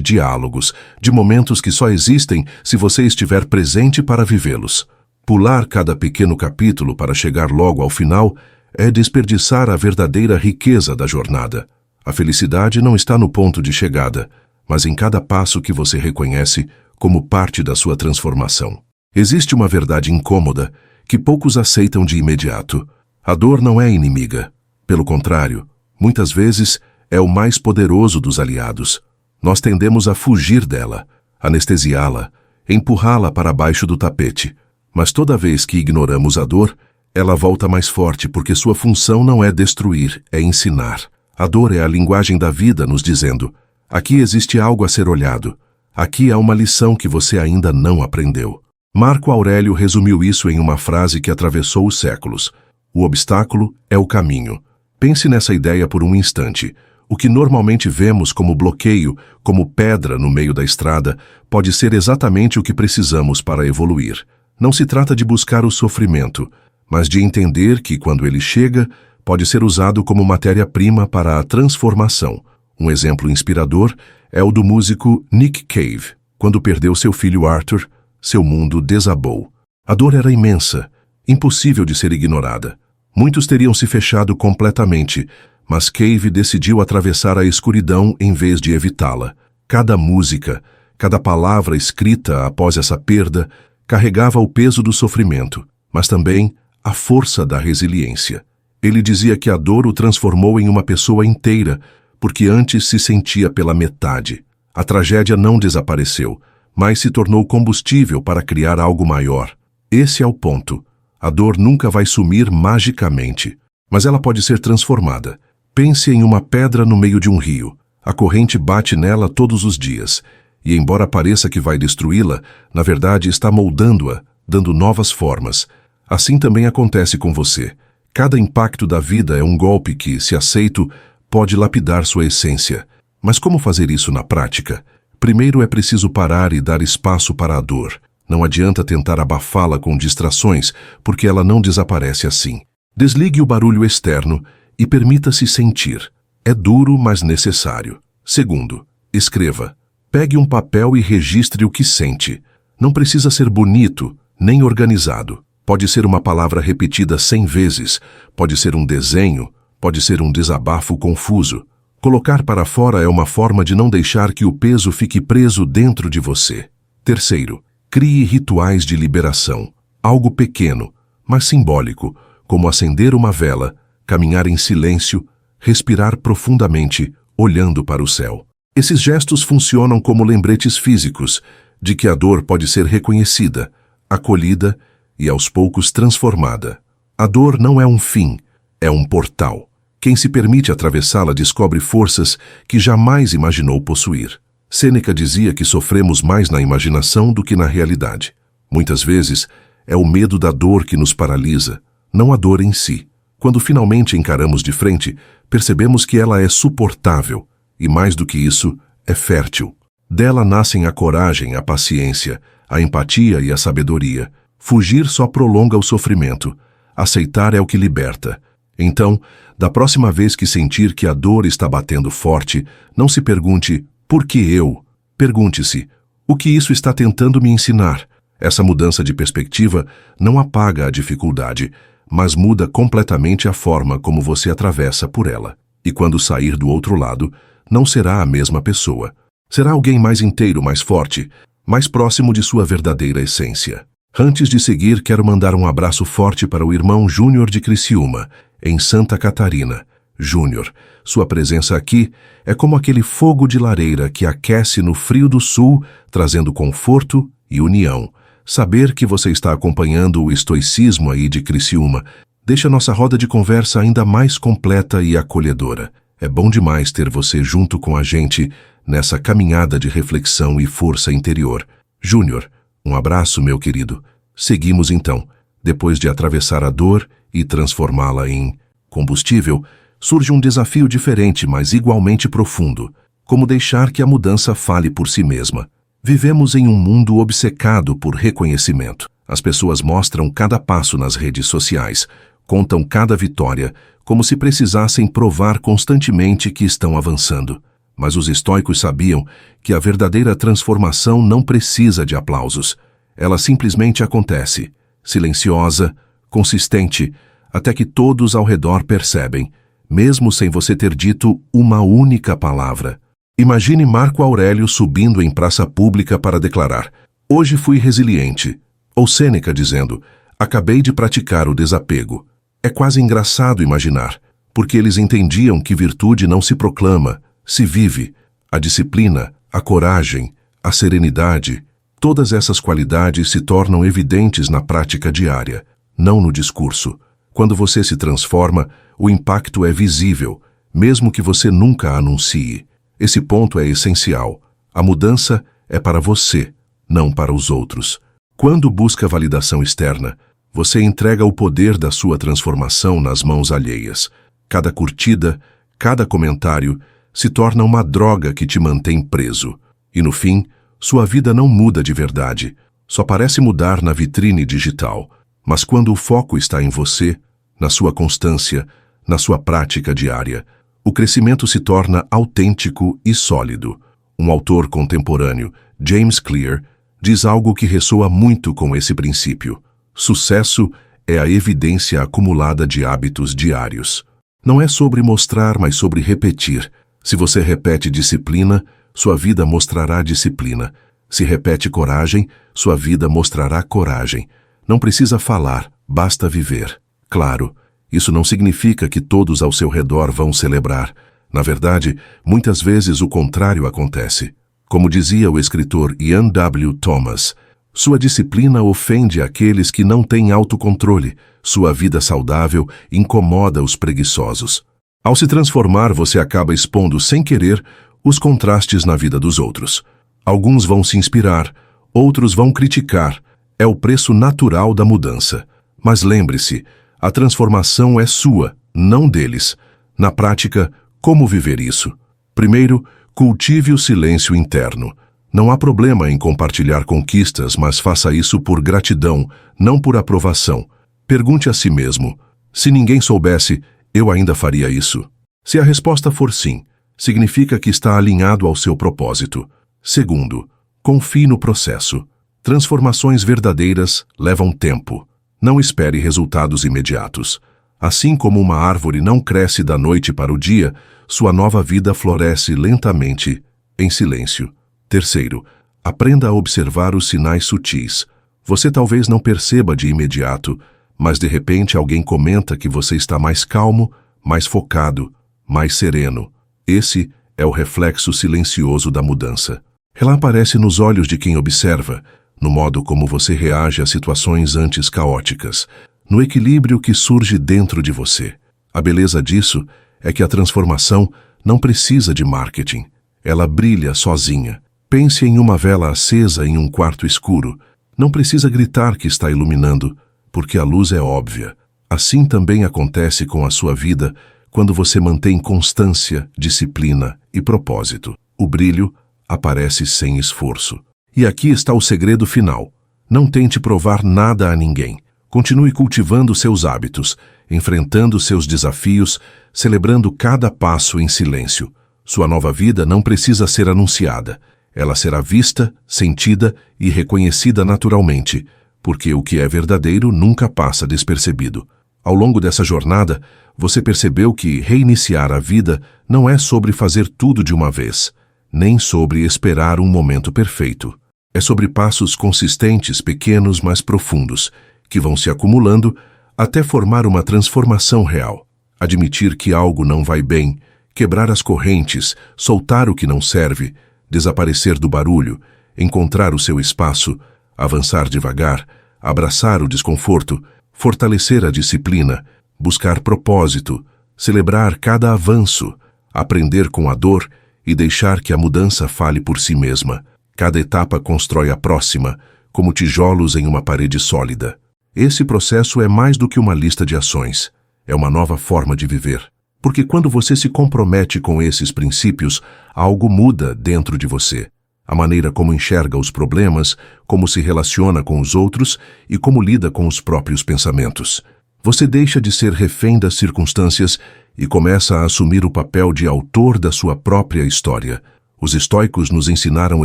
diálogos, de momentos que só existem se você estiver presente para vivê-los. Pular cada pequeno capítulo para chegar logo ao final é desperdiçar a verdadeira riqueza da jornada. A felicidade não está no ponto de chegada, mas em cada passo que você reconhece como parte da sua transformação. Existe uma verdade incômoda que poucos aceitam de imediato. A dor não é inimiga. Pelo contrário, muitas vezes é o mais poderoso dos aliados. Nós tendemos a fugir dela, anestesiá-la, empurrá-la para baixo do tapete. Mas toda vez que ignoramos a dor, ela volta mais forte porque sua função não é destruir, é ensinar. A dor é a linguagem da vida nos dizendo: aqui existe algo a ser olhado. Aqui há uma lição que você ainda não aprendeu. Marco Aurélio resumiu isso em uma frase que atravessou os séculos: o obstáculo é o caminho. Pense nessa ideia por um instante. O que normalmente vemos como bloqueio, como pedra no meio da estrada, pode ser exatamente o que precisamos para evoluir. Não se trata de buscar o sofrimento, mas de entender que, quando ele chega, pode ser usado como matéria-prima para a transformação. Um exemplo inspirador é o do músico Nick Cave. Quando perdeu seu filho Arthur, seu mundo desabou. A dor era imensa, impossível de ser ignorada. Muitos teriam se fechado completamente, mas Cave decidiu atravessar a escuridão em vez de evitá-la. Cada música, cada palavra escrita após essa perda, carregava o peso do sofrimento, mas também a força da resiliência. Ele dizia que a dor o transformou em uma pessoa inteira, porque antes se sentia pela metade. A tragédia não desapareceu, mas se tornou combustível para criar algo maior. Esse é o ponto. A dor nunca vai sumir magicamente, mas ela pode ser transformada. Pense em uma pedra no meio de um rio. A corrente bate nela todos os dias, e embora pareça que vai destruí-la, na verdade está moldando-a, dando novas formas. Assim também acontece com você. Cada impacto da vida é um golpe que, se aceito, pode lapidar sua essência. Mas como fazer isso na prática? Primeiro é preciso parar e dar espaço para a dor. Não adianta tentar abafá-la com distrações, porque ela não desaparece assim. Desligue o barulho externo e permita-se sentir. É duro, mas necessário. Segundo, escreva. Pegue um papel e registre o que sente. Não precisa ser bonito, nem organizado. Pode ser uma palavra repetida 100 vezes, pode ser um desenho, pode ser um desabafo confuso. Colocar para fora é uma forma de não deixar que o peso fique preso dentro de você. Terceiro, crie rituais de liberação. Algo pequeno, mas simbólico, como acender uma vela, caminhar em silêncio, respirar profundamente, olhando para o céu. Esses gestos funcionam como lembretes físicos de que a dor pode ser reconhecida, acolhida e aos poucos transformada. A dor não é um fim, é um portal. Quem se permite atravessá-la descobre forças que jamais imaginou possuir. Sêneca dizia que sofremos mais na imaginação do que na realidade. Muitas vezes, é o medo da dor que nos paralisa, não a dor em si. Quando finalmente encaramos de frente, percebemos que ela é suportável e, mais do que isso, é fértil. Dela nascem a coragem, a paciência, a empatia e a sabedoria. Fugir só prolonga o sofrimento. Aceitar é o que liberta. Então, da próxima vez que sentir que a dor está batendo forte, não se pergunte, por que eu? Pergunte-se, o que isso está tentando me ensinar? Essa mudança de perspectiva não apaga a dificuldade, mas muda completamente a forma como você atravessa por ela. E quando sair do outro lado, não será a mesma pessoa. Será alguém mais inteiro, mais forte, mais próximo de sua verdadeira essência. Antes de seguir, quero mandar um abraço forte para o irmão Júnior de Criciúma, em Santa Catarina. Júnior, sua presença aqui é como aquele fogo de lareira que aquece no frio do sul, trazendo conforto e união. Saber que você está acompanhando o estoicismo aí de Criciúma deixa nossa roda de conversa ainda mais completa e acolhedora. É bom demais ter você junto com a gente nessa caminhada de reflexão e força interior. Júnior, um abraço, meu querido. Seguimos então. Depois de atravessar a dor e transformá-la em combustível, surge um desafio diferente, mas igualmente profundo. Como deixar que a mudança fale por si mesma? Vivemos em um mundo obcecado por reconhecimento. As pessoas mostram cada passo nas redes sociais, contam cada vitória, como se precisassem provar constantemente que estão avançando. Mas os estoicos sabiam que a verdadeira transformação não precisa de aplausos. Ela simplesmente acontece, silenciosa, consistente, até que todos ao redor percebem, mesmo sem você ter dito uma única palavra. Imagine Marco Aurélio subindo em praça pública para declarar: "Hoje fui resiliente", ou Sêneca dizendo: "Acabei de praticar o desapego". É quase engraçado imaginar, porque eles entendiam que virtude não se proclama, se vive. A disciplina, a coragem, a serenidade, todas essas qualidades se tornam evidentes na prática diária, não no discurso. Quando você se transforma, o impacto é visível, mesmo que você nunca a anuncie. Esse ponto é essencial. A mudança é para você, não para os outros. Quando busca validação externa, você entrega o poder da sua transformação nas mãos alheias. Cada curtida, cada comentário se torna uma droga que te mantém preso. E no fim, sua vida não muda de verdade. Só parece mudar na vitrine digital, mas quando o foco está em você, na sua constância, na sua prática diária, o crescimento se torna autêntico e sólido. Um autor contemporâneo, James Clear, diz algo que ressoa muito com esse princípio. Sucesso é a evidência acumulada de hábitos diários. Não é sobre mostrar, mas sobre repetir. Se você repete disciplina, sua vida mostrará disciplina. Se repete coragem, sua vida mostrará coragem. Não precisa falar, basta viver. Claro, isso não significa que todos ao seu redor vão celebrar. Na verdade, muitas vezes o contrário acontece. Como dizia o escritor Ian W. Thomas, sua disciplina ofende aqueles que não têm autocontrole. Sua vida saudável incomoda os preguiçosos. Ao se transformar, você acaba expondo sem querer os contrastes na vida dos outros. Alguns vão se inspirar, outros vão criticar. É o preço natural da mudança. Mas lembre-se, a transformação é sua, não deles. Na prática, como viver isso? Primeiro, cultive o silêncio interno. Não há problema em compartilhar conquistas, mas faça isso por gratidão, não por aprovação. Pergunte a si mesmo: se ninguém soubesse, eu ainda faria isso? Se a resposta for sim, significa que está alinhado ao seu propósito. Segundo, confie no processo. Transformações verdadeiras levam tempo. Não espere resultados imediatos. Assim como uma árvore não cresce da noite para o dia, sua nova vida floresce lentamente, em silêncio. Terceiro, aprenda a observar os sinais sutis. Você talvez não perceba de imediato, mas de repente alguém comenta que você está mais calmo, mais focado, mais sereno. Esse é o reflexo silencioso da mudança. Ela aparece nos olhos de quem observa, no modo como você reage a situações antes caóticas, no equilíbrio que surge dentro de você. A beleza disso é que a transformação não precisa de marketing. Ela brilha sozinha. Pense em uma vela acesa em um quarto escuro. Não precisa gritar que está iluminando, porque a luz é óbvia. Assim também acontece com a sua vida quando você mantém constância, disciplina e propósito. O brilho aparece sem esforço. E aqui está o segredo final. Não tente provar nada a ninguém. Continue cultivando seus hábitos, enfrentando seus desafios, celebrando cada passo em silêncio. Sua nova vida não precisa ser anunciada. Ela será vista, sentida e reconhecida naturalmente, porque o que é verdadeiro nunca passa despercebido. Ao longo dessa jornada, você percebeu que reiniciar a vida não é sobre fazer tudo de uma vez, nem sobre esperar um momento perfeito. É sobre passos consistentes, pequenos, mas profundos, que vão se acumulando até formar uma transformação real. Admitir que algo não vai bem, quebrar as correntes, soltar o que não serve, desaparecer do barulho, encontrar o seu espaço, avançar devagar, abraçar o desconforto, fortalecer a disciplina, buscar propósito, celebrar cada avanço, aprender com a dor e deixar que a mudança fale por si mesma. Cada etapa constrói a próxima, como tijolos em uma parede sólida. Esse processo é mais do que uma lista de ações. É uma nova forma de viver. Porque quando você se compromete com esses princípios, algo muda dentro de você. A maneira como enxerga os problemas, como se relaciona com os outros e como lida com os próprios pensamentos. Você deixa de ser refém das circunstâncias e começa a assumir o papel de autor da sua própria história. Os estoicos nos ensinaram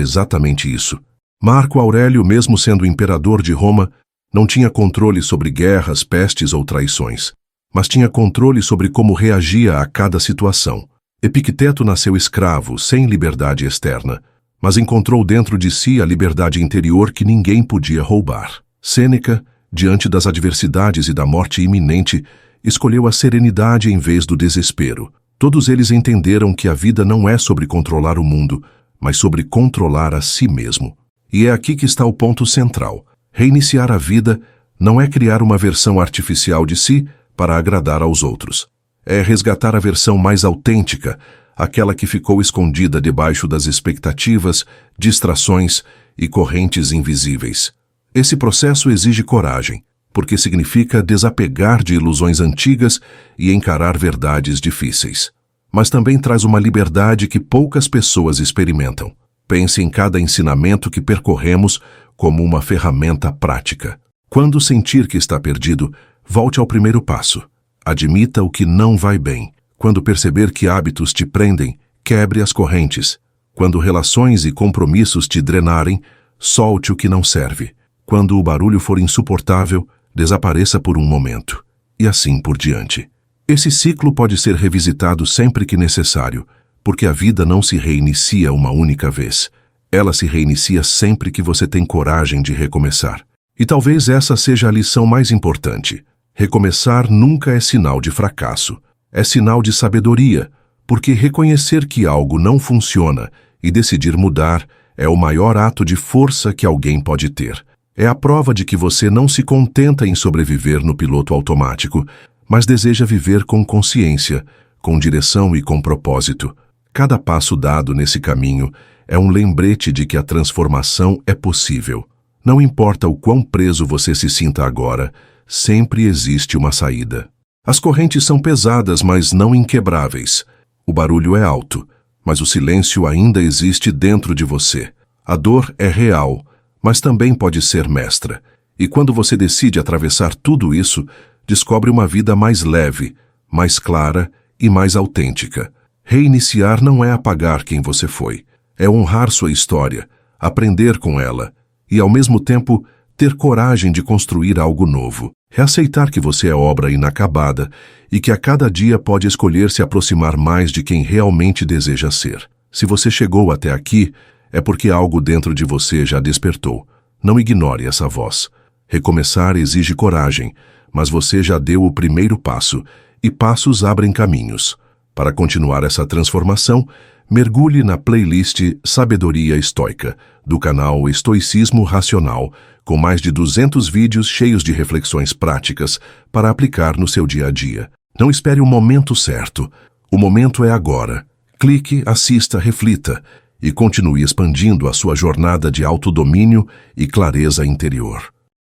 exatamente isso. Marco Aurélio, mesmo sendo imperador de Roma, não tinha controle sobre guerras, pestes ou traições, mas tinha controle sobre como reagia a cada situação. Epicteto nasceu escravo, sem liberdade externa, mas encontrou dentro de si a liberdade interior que ninguém podia roubar. Sêneca, diante das adversidades e da morte iminente, escolheu a serenidade em vez do desespero. Todos eles entenderam que a vida não é sobre controlar o mundo, mas sobre controlar a si mesmo. E é aqui que está o ponto central. Reiniciar a vida não é criar uma versão artificial de si para agradar aos outros. É resgatar a versão mais autêntica, aquela que ficou escondida debaixo das expectativas, distrações e correntes invisíveis. Esse processo exige coragem, porque significa desapegar de ilusões antigas e encarar verdades difíceis. Mas também traz uma liberdade que poucas pessoas experimentam. Pense em cada ensinamento que percorremos como uma ferramenta prática. Quando sentir que está perdido, volte ao primeiro passo. Admita o que não vai bem. Quando perceber que hábitos te prendem, quebre as correntes. Quando relações e compromissos te drenarem, solte o que não serve. Quando o barulho for insuportável, desapareça por um momento. E assim por diante. Esse ciclo pode ser revisitado sempre que necessário, porque a vida não se reinicia uma única vez. Ela se reinicia sempre que você tem coragem de recomeçar. E talvez essa seja a lição mais importante. Recomeçar nunca é sinal de fracasso. É sinal de sabedoria, porque reconhecer que algo não funciona e decidir mudar é o maior ato de força que alguém pode ter. É a prova de que você não se contenta em sobreviver no piloto automático, mas deseja viver com consciência, com direção e com propósito. Cada passo dado nesse caminho é um lembrete de que a transformação é possível. Não importa o quão preso você se sinta agora, sempre existe uma saída. As correntes são pesadas, mas não inquebráveis. O barulho é alto, mas o silêncio ainda existe dentro de você. A dor é real, mas também pode ser mestra. E quando você decide atravessar tudo isso, descobre uma vida mais leve, mais clara e mais autêntica. Reiniciar não é apagar quem você foi. É honrar sua história, aprender com ela e, ao mesmo tempo, ter coragem de construir algo novo. É aceitar que você é obra inacabada e que a cada dia pode escolher se aproximar mais de quem realmente deseja ser. Se você chegou até aqui, é porque algo dentro de você já despertou. Não ignore essa voz. Recomeçar exige coragem, mas você já deu o primeiro passo, e passos abrem caminhos. Para continuar essa transformação, mergulhe na playlist Sabedoria Estoica, do canal Estoicismo Racional, com mais de 200 vídeos cheios de reflexões práticas para aplicar no seu dia a dia. Não espere o momento certo. O momento é agora. Clique, assista, reflita e continue expandindo a sua jornada de autodomínio e clareza interior.